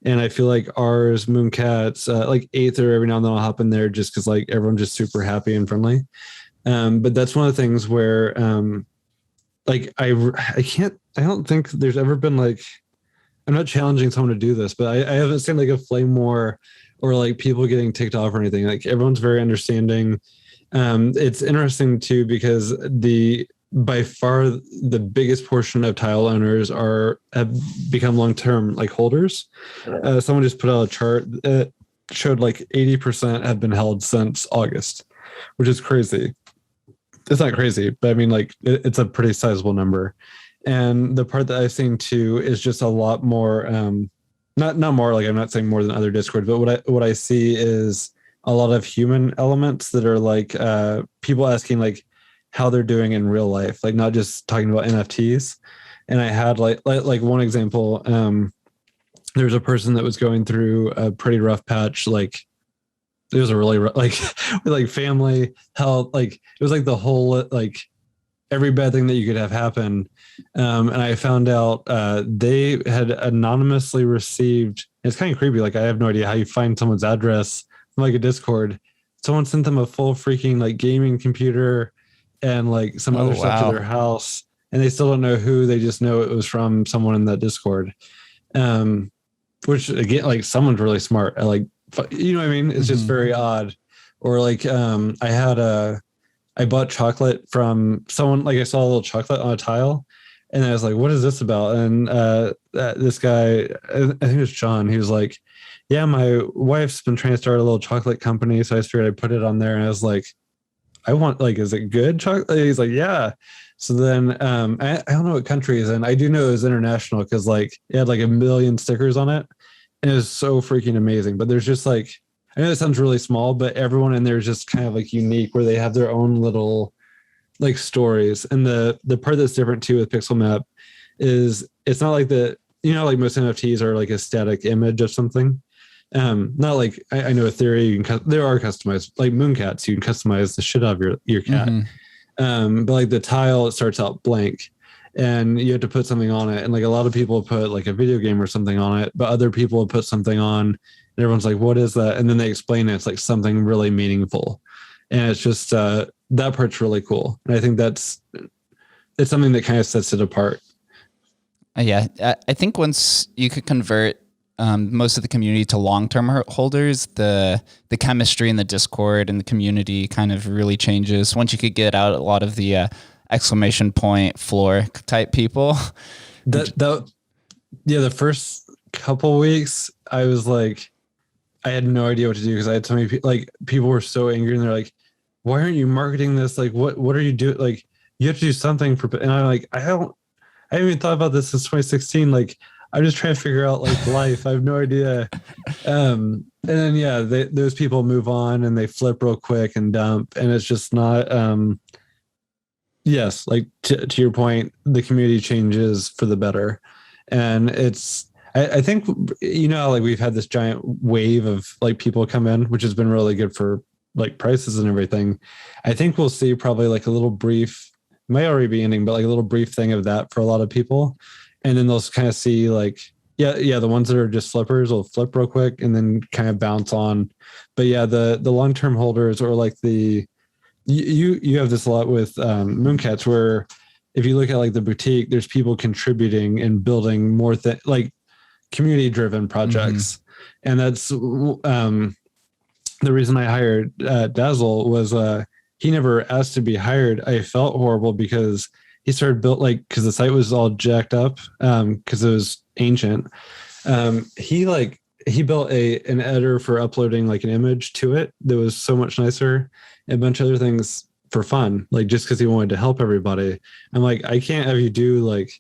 And I feel like ours, Mooncats, like Aether, every now and then I'll hop in there just because like everyone's just super happy and friendly. But that's one of the things where like I don't think there's ever been like, I'm not challenging someone to do this, but I haven't seen like a flame war or like people getting ticked off or anything. Like everyone's very understanding. It's interesting too, because by far the biggest portion of tile owners have become long-term like holders. Someone just put out a chart that showed like 80% have been held since August, which is crazy. It's not crazy, but I mean like it's a pretty sizable number. And the part that I've seen too is just a lot more, not more, like I'm not saying more than other Discord, but what I see is a lot of human elements that are like people asking like how they're doing in real life, like not just talking about NFTs. And I had like one example, there was a person that was going through a pretty rough patch. Like it was a really like with like family health, like it was like the whole, like every bad thing that you could have happen. And I found out they had anonymously received, it's kind of creepy. Like I have no idea how you find someone's address from like a Discord. Someone sent them a full freaking like gaming computer and like some other stuff to their house, and they still don't know who. They just know it was from someone in that Discord, which again, like someone's really smart. Like, you know what I mean? It's just very odd. Or like I bought chocolate from someone. Like I saw a little chocolate on a tile, and I was like, "What is this about?" And this guy, I think it was John. He was like, "Yeah, my wife's been trying to start a little chocolate company, so I figured I'd put it on there." And I was like, I want, like, is it good chocolate? He's like, yeah. So then I don't know what country he's in. I do know it was international because like it had like 1 million stickers on it. and it was so freaking amazing. But there's just like, I know that sounds really small, but everyone in there is just kind of like unique, where they have their own little like stories. And the part that's different too with PixelMap is it's not like like most NFTs are like a static image of something. Not like I know Ethereum, there are customized, like Mooncats, you can customize the shit out of your cat. But like the tile, it starts out blank and you have to put something on it. And like a lot of people put like a video game or something on it, but other people put something on and everyone's like, what is that? And then they explain it's like something really meaningful. And it's just, that part's really cool. And I think it's something that kind of sets it apart. Yeah. I think once you could convert most of the community to long-term holders, the chemistry in the Discord and the community kind of really changes. Once you could get out a lot of the exclamation point floor type people. The first couple weeks I was like, I had no idea what to do because I had so many people, like people were so angry and they're like, why aren't you marketing this? Like, what are you doing? Like, you have to do something for, and I'm like, I haven't even thought about this since 2016. Like, I'm just trying to figure out like life. I have no idea. And then, those people move on and they flip real quick and dump. And it's just not, yes, like to your point, the community changes for the better. And I think, like we've had this giant wave of like people come in, which has been really good for like prices and everything. I think we'll see probably like a little brief, might already be ending, but like a little brief thing of that for a lot of people. And then they'll kind of see like, the ones that are just flippers will flip real quick and then kind of bounce on. But yeah, the long-term holders or like you have this a lot with Mooncats, where if you look at like the boutique, there's people contributing and building more like community-driven projects. And that's the reason I hired Dazzle was he never asked to be hired. I felt horrible because he started because the site was all jacked up because it was ancient. He built an editor for uploading like an image to it that was so much nicer, and a bunch of other things for fun, like just because he wanted to help everybody. I'm like, I can't have you do like,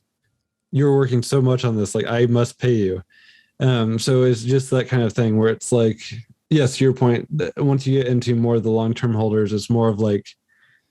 you're working so much on this, like I must pay you. So it's just that kind of thing where it's like, yes, to your point, once you get into more of the long-term holders, it's more of like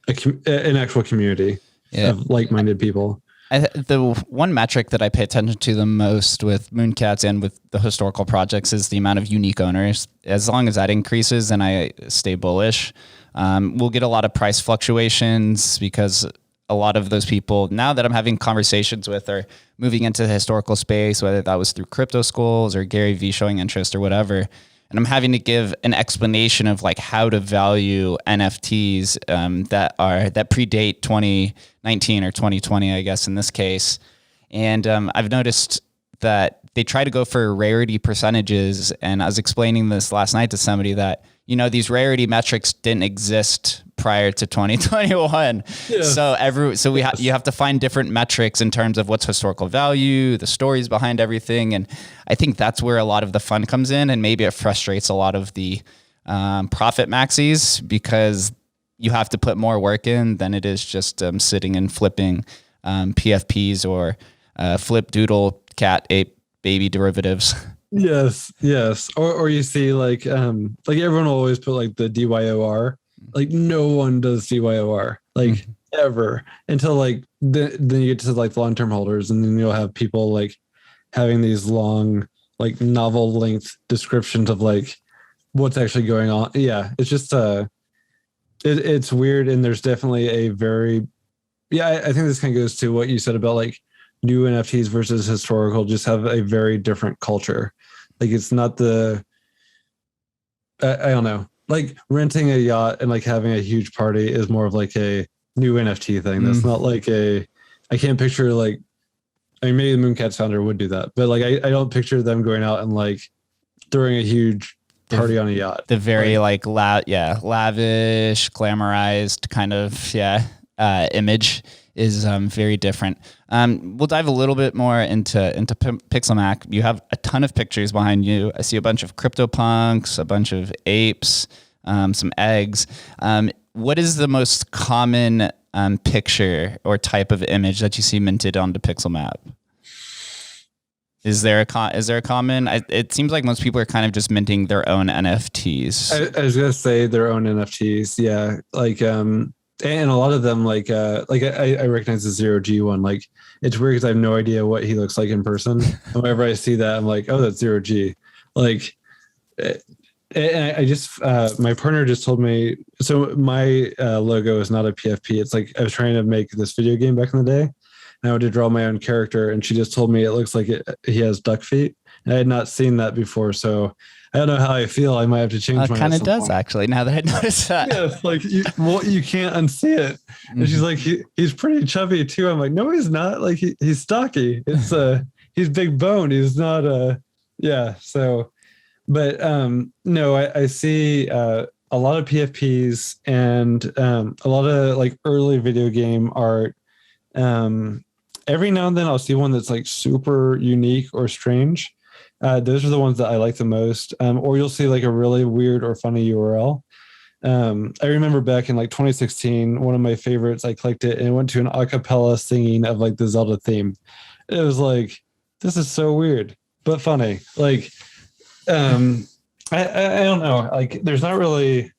an actual community of like-minded people. The one metric that I pay attention to the most with Mooncats and with the historical projects is the amount of unique owners. As long as that increases, then I stay bullish. We'll get a lot of price fluctuations because a lot of those people now that I'm having conversations with are moving into the historical space, whether that was through crypto schools or Gary Vee showing interest or whatever. And I'm having to give an explanation of like how to value NFTs that predate 2019 or 2020, I guess in this case. And I've noticed that they try to go for rarity percentages. And I was explaining this last night to somebody that, these rarity metrics didn't exist prior to 2021. Yeah. So you have to find different metrics in terms of what's historical value, the stories behind everything. And I think that's where a lot of the fun comes in. And maybe it frustrates a lot of the profit maxis because you have to put more work in than it is just sitting and flipping PFPs or flip doodle cat ape baby derivatives. Yes. Or you see like everyone will always put like the DYOR. Like no one does DYOR like ever until like then you get to like the long-term holders, and then you'll have people like having these long like novel length descriptions of like what's actually going on. Yeah, it's just it's weird, and there's definitely a very I think this kind of goes to what you said about like new NFTs versus historical just have a very different culture. Like it's not I don't know. Like renting a yacht and like having a huge party is more of like a new NFT thing. That's not like I can't picture like, I mean, maybe the Mooncats founder would do that, but like, I don't picture them going out and like throwing a huge party on a yacht. The very lavish, glamorized kind of, image is very different. We'll dive a little bit more into PixelMap. You have a ton of pictures behind you. I see a bunch of CryptoPunks, a bunch of apes, some eggs. What is the most common picture or type of image that you see minted onto PixelMap? Is there a common? It seems like most people are kind of just minting their own NFTs. I was gonna say their own NFTs, yeah. Like and a lot of them, like I recognize the 0G one. Like it's weird because I have no idea what he looks like in person. And whenever I see that, I'm like, oh, that's 0G. Like, and I just my partner just told me. So my logo is not a PFP. It's like I was trying to make this video game back in the day. And I had to draw my own character, and she just told me it looks like he has duck feet. And I had not seen that before, so I don't know how I feel. I might have to change. It kind of does actually. Now that I noticed that, yeah, it's like you can't unsee it. Mm-hmm. And she's like, he's pretty chubby too. I'm like, no, he's not. Like he's stocky. It's he's big boned. He's not yeah. So, but no, I see a lot of PFPs and a lot of like early video game art. Every now and then I'll see one that's like super unique or strange. Those are the ones that I like the most. Or you'll see like a really weird or funny URL. I remember back in like 2016, one of my favorites, I clicked it and it went to an a cappella singing of like the Zelda theme. It was like, this is so weird, but funny. Like, I don't know. Like there's not really,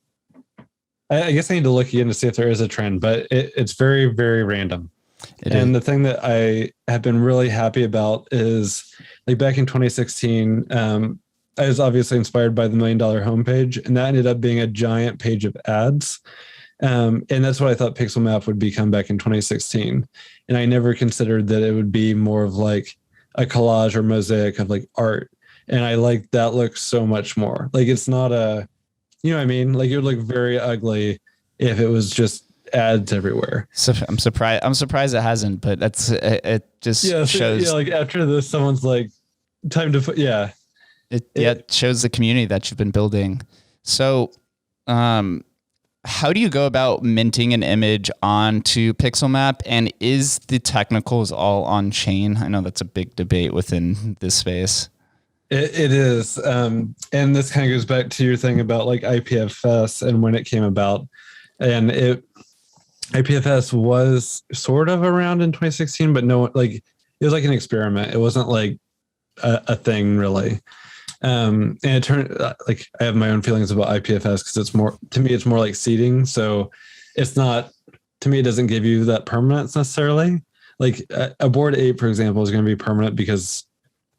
I guess I need to look again to see if there is a trend, but it's very, very random. The thing that I have been really happy about is like back in 2016, I was obviously inspired by the $1 Million homepage, and that ended up being a giant page of ads. And that's what I thought PixelMap would become back in 2016. And I never considered that it would be more of like a collage or mosaic of like art. And I like that look so much more. Like it's not you know what I mean? Like it would look very ugly if it was just ads everywhere. So I'm surprised it hasn't, but it just shows. Yeah, like after this, someone's like, time to put. Yeah, it shows the community that you've been building. So, how do you go about minting an image onto PixelMap, and is the technicals all on chain? I know that's a big debate within this space. It is, and this kind of goes back to your thing about like IPFS and when it came about, and IPFS was sort of around in 2016, but no, like it was like an experiment. It wasn't like a thing really. And it turned like I have my own feelings about IPFS because it's more, to me, it's more like seeding. So it's not, to me, it doesn't give you that permanence necessarily. Like a Bored Ape, for example, is going to be permanent because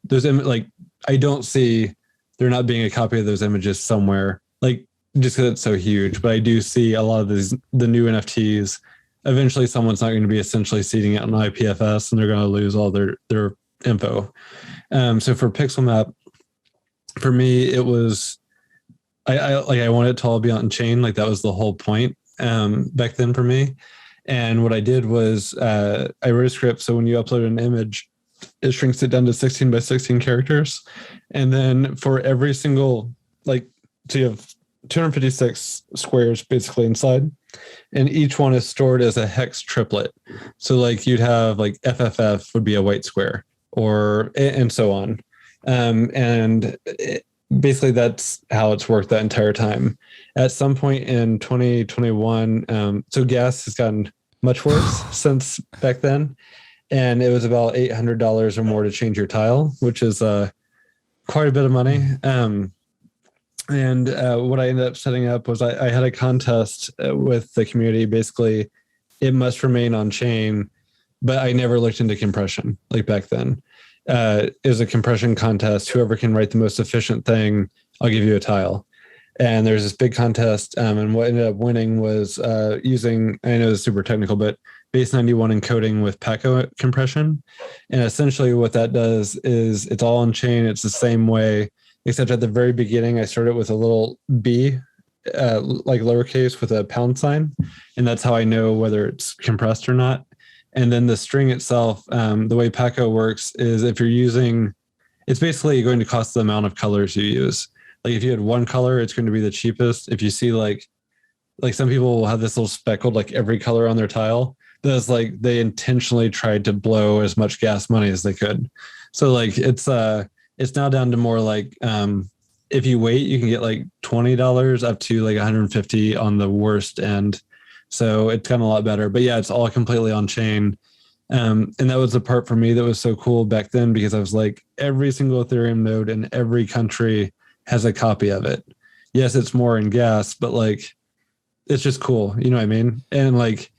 there's like, I don't see there not being a copy of those images somewhere. Like, just because it's so huge, but I do see a lot of the new NFTs. Eventually, someone's not going to be essentially seeding it on IPFS, and they're going to lose all their info. So for PixelMap, for me, it was I wanted it to all be on chain. Like that was the whole point back then for me. And what I did was I wrote a script. So when you upload an image, it shrinks it down to 16 by 16 characters, and then for every single so you have 256 squares basically inside, and each one is stored as a hex triplet. So like you'd have like FFF would be a white square, or and so on. Basically that's how it's worked that entire time. At some point in 2021, so gas has gotten much worse since back then, and it was about $800 or more to change your tile, which is quite a bit of money. And what I ended up setting up was I had a contest with the community. Basically, it must remain on chain, but I never looked into compression like back then. It was a compression contest. Whoever can write the most efficient thing, I'll give you a tile. And there's this big contest. And what ended up winning was using, I know it's super technical, but base 91 encoding with Paco compression. And essentially what that does is it's all on chain. It's the same way, except at the very beginning, I started with a little b, like lowercase with a pound sign. And that's how I know whether it's compressed or not. And then the string itself, the way Paco works is if you're using, it's basically going to cost the amount of colors you use. Like if you had one color, it's going to be the cheapest. If you see like some people will have this little speckled, like every color on their tile, that's like they intentionally tried to blow as much gas money as they could. So like it's now down to more like if you wait, you can get like $20 up to like $150 on the worst end. So it's gotten a lot better. But yeah, it's all completely on chain. And that was the part for me that was so cool back then, because I was like, every single Ethereum node in every country has a copy of it. Yes, it's more in gas, but like, it's just cool. You know what I mean? And like,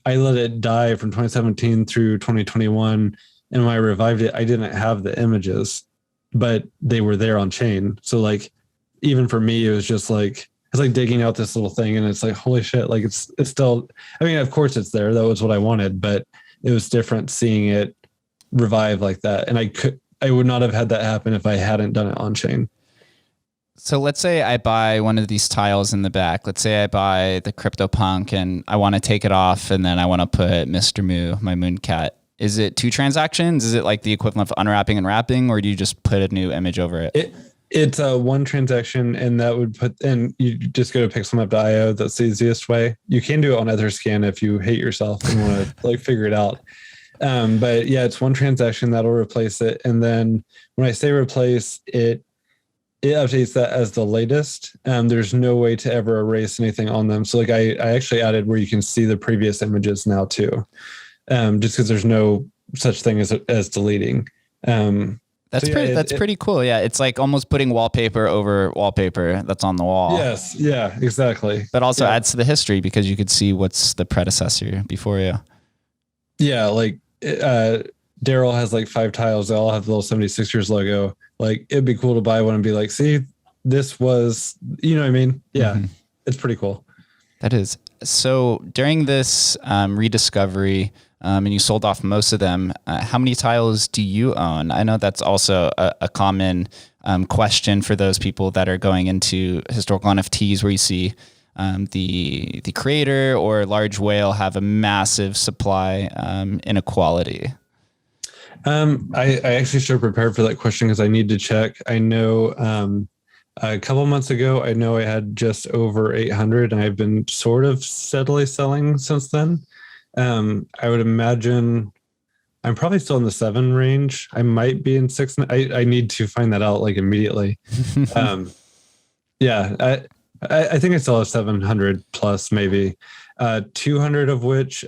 I let it die from 2017 through 2021. And when I revived it, I didn't have the images, but they were there on chain. So like, even for me, it was just like, it's like digging out this little thing and it's like, holy shit, like it's still, I mean, of course it's there. That was what I wanted, but it was different seeing it revive like that. And I would not have had that happen if I hadn't done it on chain. So let's say I buy one of these tiles in the back. Let's say I buy the CryptoPunk and I want to take it off and then I want to put Mr. Moo, my moon cat. Is it 2 transactions? Is it like the equivalent of unwrapping and wrapping, or do you just put a new image over it? It's a 1 transaction, and that would put, and you just go to pixelmap.io. That's the easiest way. You can do it on Etherscan if you hate yourself and want to like figure it out. But yeah, it's 1 transaction that'll replace it. And then when I say replace, it updates that as the latest. There's no way to ever erase anything on them. So like I actually added where you can see the previous images now too, just because there's no such thing as deleting. That's pretty cool. Yeah, it's like almost putting wallpaper over wallpaper that's on the wall. Yes, yeah, exactly. But also adds to the history because you could see what's the predecessor before you. Yeah, like Daryl has like 5 tiles. They all have the little 76ers logo. Like, it'd be cool to buy one and be like, see, this was, you know what I mean? Yeah, It's pretty cool. That is. So during this rediscovery, and you sold off most of them, how many tiles do you own? I know that's also a common question for those people that are going into historical NFTs, where you see the creator or large whale have a massive supply inequality. I actually should prepare for that question because I need to check. I know a couple months ago, I know I had just over 800, and I've been sort of steadily selling since then. I would imagine I'm probably still in the 7 range. I might be in 6. I need to find that out like immediately. Yeah, I think I still have 700 plus, maybe 200 of which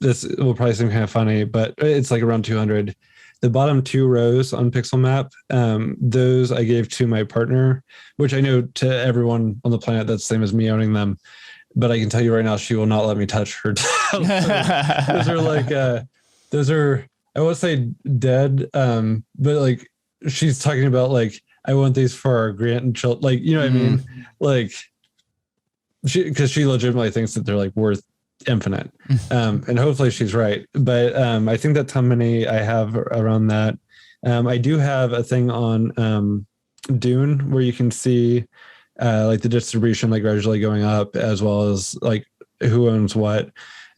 this will probably seem kind of funny, but it's like around 200. The bottom 2 rows on PixelMap, those I gave to my partner, which I know to everyone on the planet that's the same as me owning them. But I can tell you right now, she will not let me touch her tiles. Those are like, I won't say dead, but like she's talking about like, I want these for our grandchildren. Like, you know what I mean? Like, because she legitimately thinks that they're like worth infinite. And hopefully she's right. But I think that's how many I have around that. I do have a thing on Dune where you can see like the distribution like gradually going up, as well as like who owns what.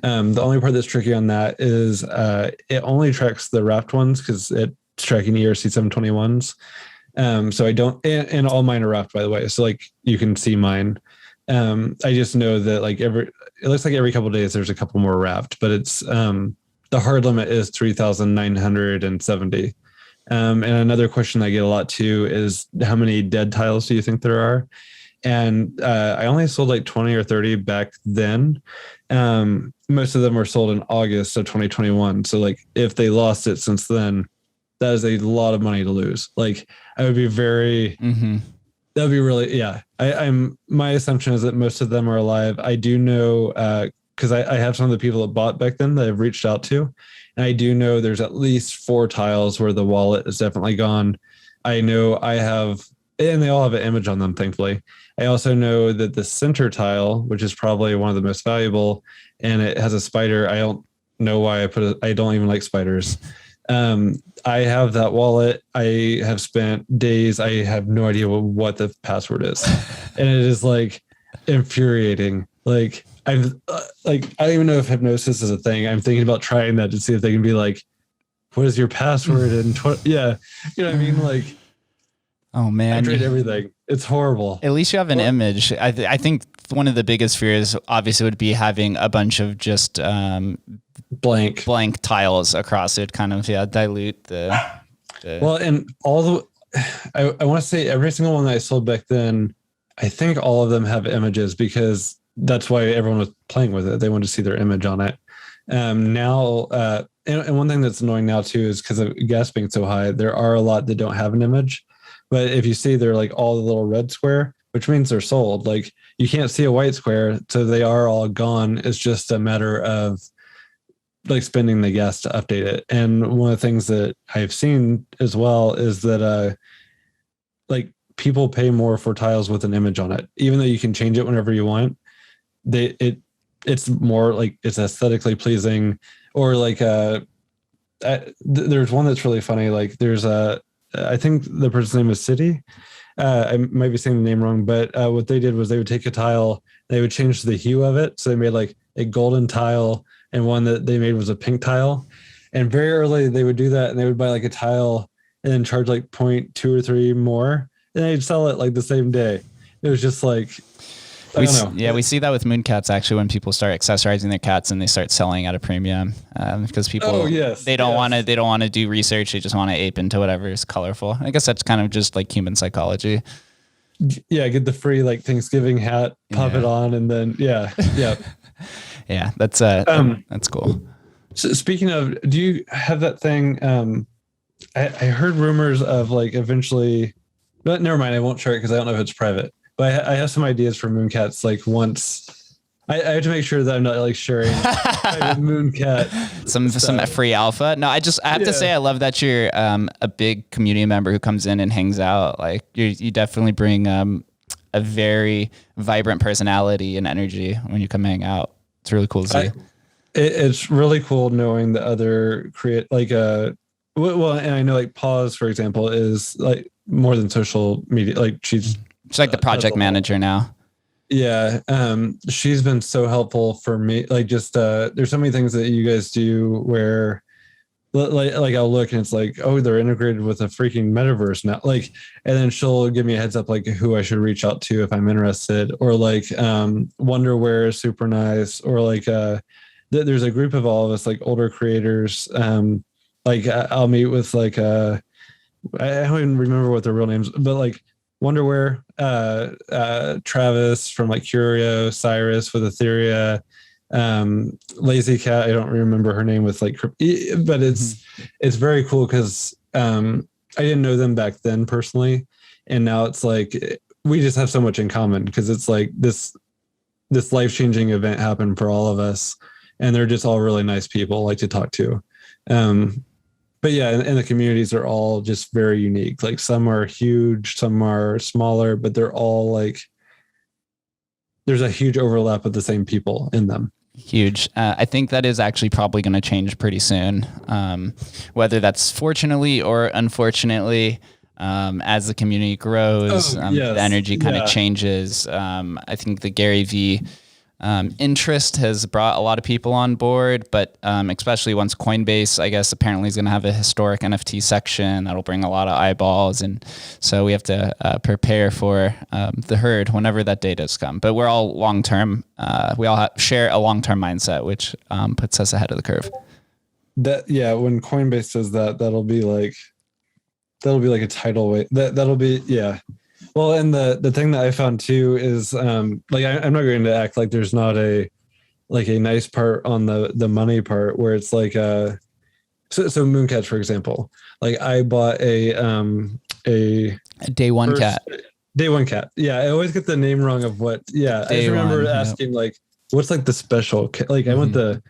The only part that's tricky on that is it only tracks the wrapped ones because it's tracking ERC721s. So I don't, and all mine are wrapped, by the way. So like you can see mine. I just know that like it looks like every couple of days there's a couple more wrapped, but it's the hard limit is 3,970. And another question I get a lot too is how many dead tiles do you think there are? And I only sold like 20 or 30 back then. Most of them were sold in August of 2021. So like if they lost it since then, that is a lot of money to lose. Like I would be very, that would be really, yeah. My assumption is that most of them are alive. I do know, because I have some of the people that bought back then that I've reached out to. And I do know there's at least 4 tiles where the wallet is definitely gone. I know I have, and they all have an image on them, thankfully. I also know that the center tile, which is probably one of the most valuable, and it has a spider. I don't know why I don't even like spiders. I have that wallet. I have spent days. I have no idea what the password is. And it is like infuriating. Like I don't even know if hypnosis is a thing. I'm thinking about trying that to see if they can be like, what is your password? And yeah, you know what I mean? Like, oh man, I trade everything. It's horrible. At least you have an image. I think one of the biggest fears obviously would be having a bunch of just blank tiles across it, kind of dilute the well, and all the I want to say every single one that I sold back then, I think all of them have images because that's why everyone was playing with it. They wanted to see their image on it. Now, and one thing that's annoying now too is because of gas being so high, there are a lot that don't have an image. But if you see, they're like all the little red square, which means they're sold. Like you can't see a white square, so they are all gone. It's just a matter of like spending the gas to update it. And one of the things that I've seen as well is that like people pay more for tiles with an image on it, even though you can change it whenever you want. It's more like it's aesthetically pleasing, or like there's one that's really funny. Like there's I think the person's name is City. I might be saying the name wrong, but what they did was they would take a tile, they would change the hue of it. So they made like a golden tile, and one that they made was a pink tile. And very early they would do that, and they would buy like a tile and then charge like 0.2 or 3 more, and they'd sell it like the same day. It was just like, I don't know. Yeah, we see that with moon-cats actually when people start accessorizing their cats and they start selling at a premium because people they don't want to do research, they just want to ape into whatever is colorful. I guess that's kind of just like human psychology. Yeah, get the free like Thanksgiving hat, pop it on, and then yeah. Yeah, that's cool. So speaking of, do you have that thing? I heard rumors of like eventually, but never mind. I won't share it because I don't know if it's private. But I have some ideas for moon-cats. Like once, I have to make sure that I'm not like sharing moon-cat some free alpha. No, I have to say I love that you're a big community member who comes in and hangs out. Like you definitely bring a very vibrant personality and energy when you come hang out. It's really cool to see. It's really cool knowing the other well, and I know like Pause, for example, is like more than social media. Like she's like the project manager now. Yeah. She's been so helpful for me. Like just there's so many things that you guys do where like I'll look and it's like, oh, they're integrated with a freaking metaverse now. Like, and then she'll give me a heads up like who I should reach out to if I'm interested, or like Wonderware is super nice, or like there's a group of all of us like older creators. Like I'll meet with like I don't even remember what their real names, but like Wonderware, Travis from like Curio, Cyrus with Etheria, Lazy Cat, I don't remember her name with like, but it's very cool because I didn't know them back then personally, and now it's like we just have so much in common because it's like this life-changing event happened for all of us, and they're just all really nice people like to talk to. But yeah, and the communities are all just very unique. Like some are huge, some are smaller, but they're all like, there's a huge overlap of the same people in them. Huge. I think that is actually probably going to change pretty soon. Whether that's fortunately or unfortunately, as the community grows, the energy kind of changes. I think the Gary V interest has brought a lot of people on board, but especially once Coinbase, I guess, apparently is going to have a historic NFT section that'll bring a lot of eyeballs, and so we have to prepare for the herd whenever that day does come. But we're all long term. We all share a long term mindset, which puts us ahead of the curve. When Coinbase does that, that'll be like a tidal wave. That'll be. Well, and the thing that I found too is like I'm not going to act like there's not a nice part on the money part where it's like so Mooncats, for example, like I bought a day one cat. Day one cat. Yeah, I always get the name wrong of what. Yeah, I just remember asking like, what's like the special cat? Like I want the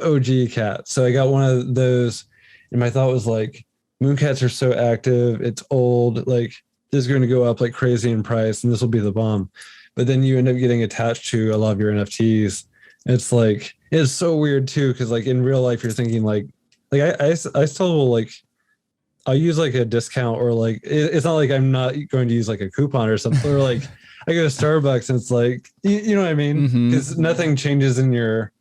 OG cat. So I got one of those, and my thought was like, Mooncats are so active. It's old. Like this is going to go up like crazy in price, and this will be the bomb. But then you end up getting attached to a lot of your NFTs. It's like, it's so weird too, because like in real life, you're thinking like I still will like, I'll use like a discount, or like it's not like I'm not going to use like a coupon or something, or like I go to Starbucks and it's like, you know what I mean? Because nothing changes in your,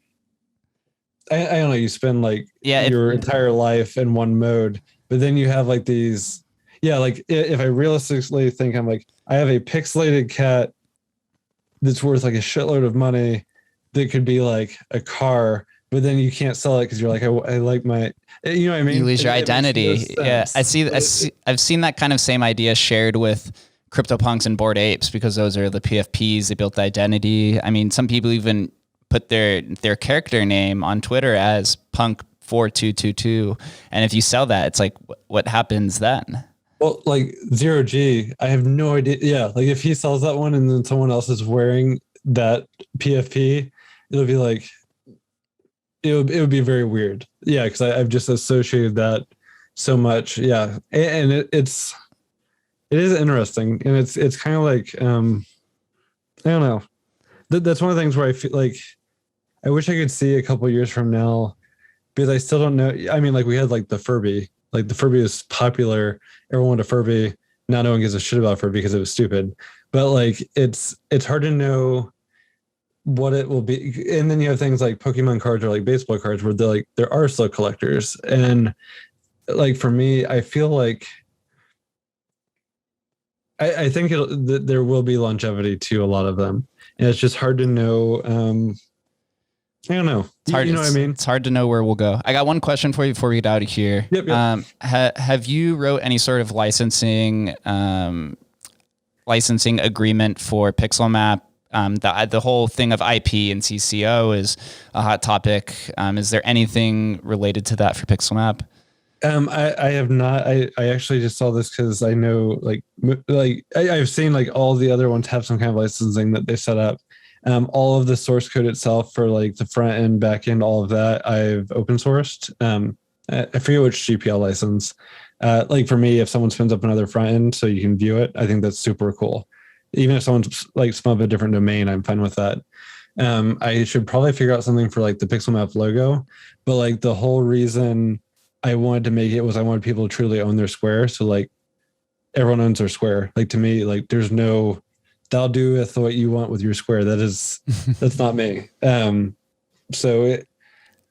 I don't know, you spend like your entire life in one mode, but then you have like these. Yeah, like if I realistically think I'm like, I have a pixelated cat that's worth like a shitload of money that could be like a car, but then you can't sell it because you're like, I like my, you know what I mean? You lose your identity. Yeah, I've seen that kind of same idea shared with CryptoPunks and Bored Apes, because those are the PFPs. They built the identity. I mean, some people even put their character name on Twitter as Punk4222, and if you sell that, it's like, what happens then? Well, like 0G, I have no idea. Yeah, like if he sells that one and then someone else is wearing that PFP, it'll be like, it would be very weird. Yeah, because I've just associated that so much. Yeah, and it is interesting, and it's kind of like I don't know. That's one of the things where I feel like I wish I could see a couple years from now, because I still don't know. I mean, like we had like the Furby. Like the Furby was popular. Everyone wanted a Furby. Now no one gives a shit about Furby because it was stupid. But like it's hard to know what it will be. And then you have things like Pokemon cards or like baseball cards where there are still collectors. And like for me, I feel like I think there will be longevity to a lot of them. And it's just hard to know. I don't know. It's hard, you know what I mean? It's hard to know where we'll go. I got one question for you before we get out of here. Yep. Have you wrote any sort of licensing agreement for PixelMap? The whole thing of IP and CCO is a hot topic. Is there anything related to that for PixelMap? I have not. I actually just saw this because I know I've seen like all the other ones have some kind of licensing that they set up. All of the source code itself for like the front end, back end, all of that, I've open sourced. I forget which GPL license. Like for me, if someone spins up another front end so you can view it, I think that's super cool. Even if someone's like spun up a different domain, I'm fine with that. I should probably figure out something for like the PixelMap logo, but like the whole reason I wanted to make it was I wanted people to truly own their square. So like everyone owns their square. Like to me, like there's no, thou doeth what you want with your square. That's not me. So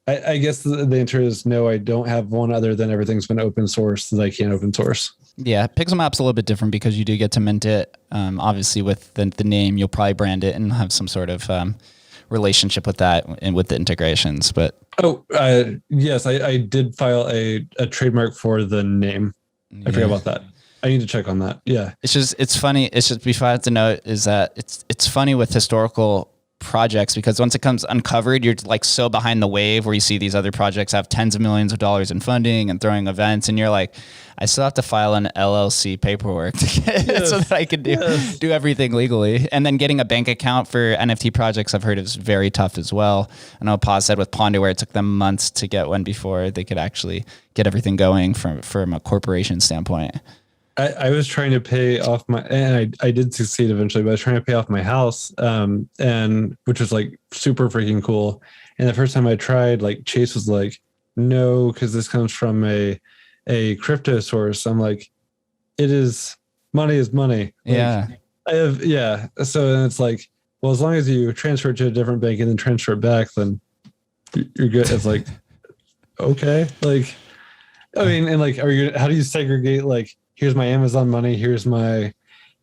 I guess the answer is no, I don't have one other than everything's been open source that I can't open source. Yeah, PixelMap's a little bit different because you do get to mint it. Obviously with the name, you'll probably brand it and have some sort of relationship with that and with the integrations. But yes, I did file a trademark for the name. I forgot about that. I need to check on that. Yeah. It's funny. It's just before I have to note is that it's funny with historical projects because once it comes uncovered, you're like so behind the wave where you see these other projects have tens of millions of dollars in funding and throwing events. And you're like, I still have to file an LLC paperwork to get so that I can do everything legally. And then getting a bank account for NFT projects, I've heard is very tough as well. I know Paz said with Ponder where it took them months to get one before they could actually get everything going from a corporation standpoint. I was trying to pay off and I did succeed eventually, but I was trying to pay off my house, and which was like super freaking cool. And the first time I tried, like Chase was like, no, because this comes from a crypto source. I'm like, money is money. Like, So then it's like, well, as long as you transfer it to a different bank and then transfer it back, then you're good. It's like, okay, like, I mean, and like, how do you segregate like? Here's my Amazon money. Here's my,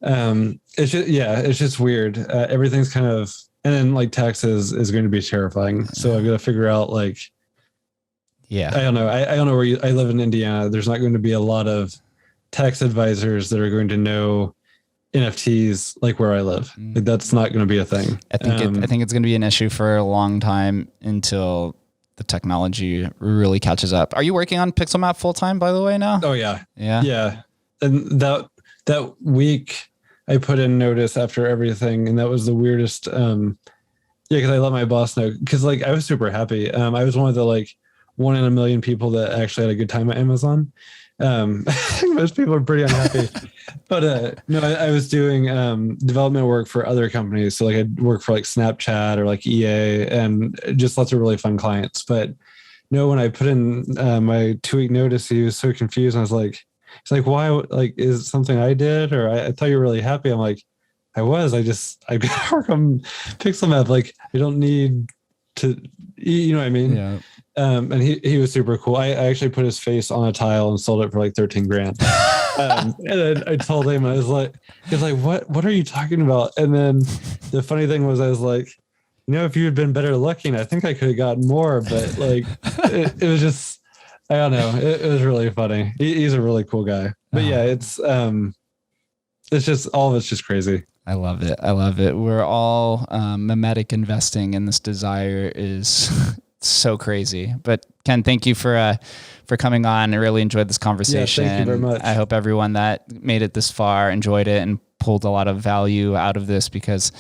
it's just weird. Everything's kind of, and then like taxes is going to be terrifying. So I've got to figure out like, I don't know. I don't know where I live in Indiana. There's not going to be a lot of tax advisors that are going to know NFTs like where I live. Like that's not going to be a thing. I think it's going to be an issue for a long time until the technology really catches up. Are you working on PixelMap full time, by the way, now? Oh yeah. And that week I put in notice after everything, and that was the weirdest. Because I let my boss know, because like I was super happy. I was one of the like 1 in a million people that actually had a good time at Amazon. I think most people are pretty unhappy, but no, I was doing development work for other companies. So like I'd work for like Snapchat or like EA and just lots of really fun clients. But no, when I put in my 2-week notice, he was so confused. I was like, it's like, why? Like, is it something I did? Or I thought you were really happy. I'm like, I got to work on PixelMap. Like, I don't need to, you know what I mean? Yeah. And he was super cool. I actually put his face on a tile and sold it for like 13 grand. And then I told him, I was like, what are you talking about? And then the funny thing was, I was like, if you had been better looking, I think I could have gotten more, but like, it was just, I don't know. It was really funny. He's a really cool guy. But yeah, it's it's just all of it's just crazy. I love it. I love it. We're all mimetic investing, and this desire is so crazy. But Ken, thank you for coming on. I really enjoyed this conversation. Yeah, thank you very much. I hope everyone that made it this far enjoyed it and pulled a lot of value out of this, because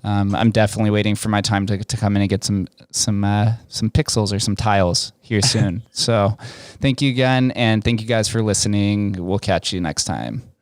I'm definitely waiting for my time to come in and get some pixels or some tiles here soon. So thank you again, and thank you guys for listening. We'll catch you next time.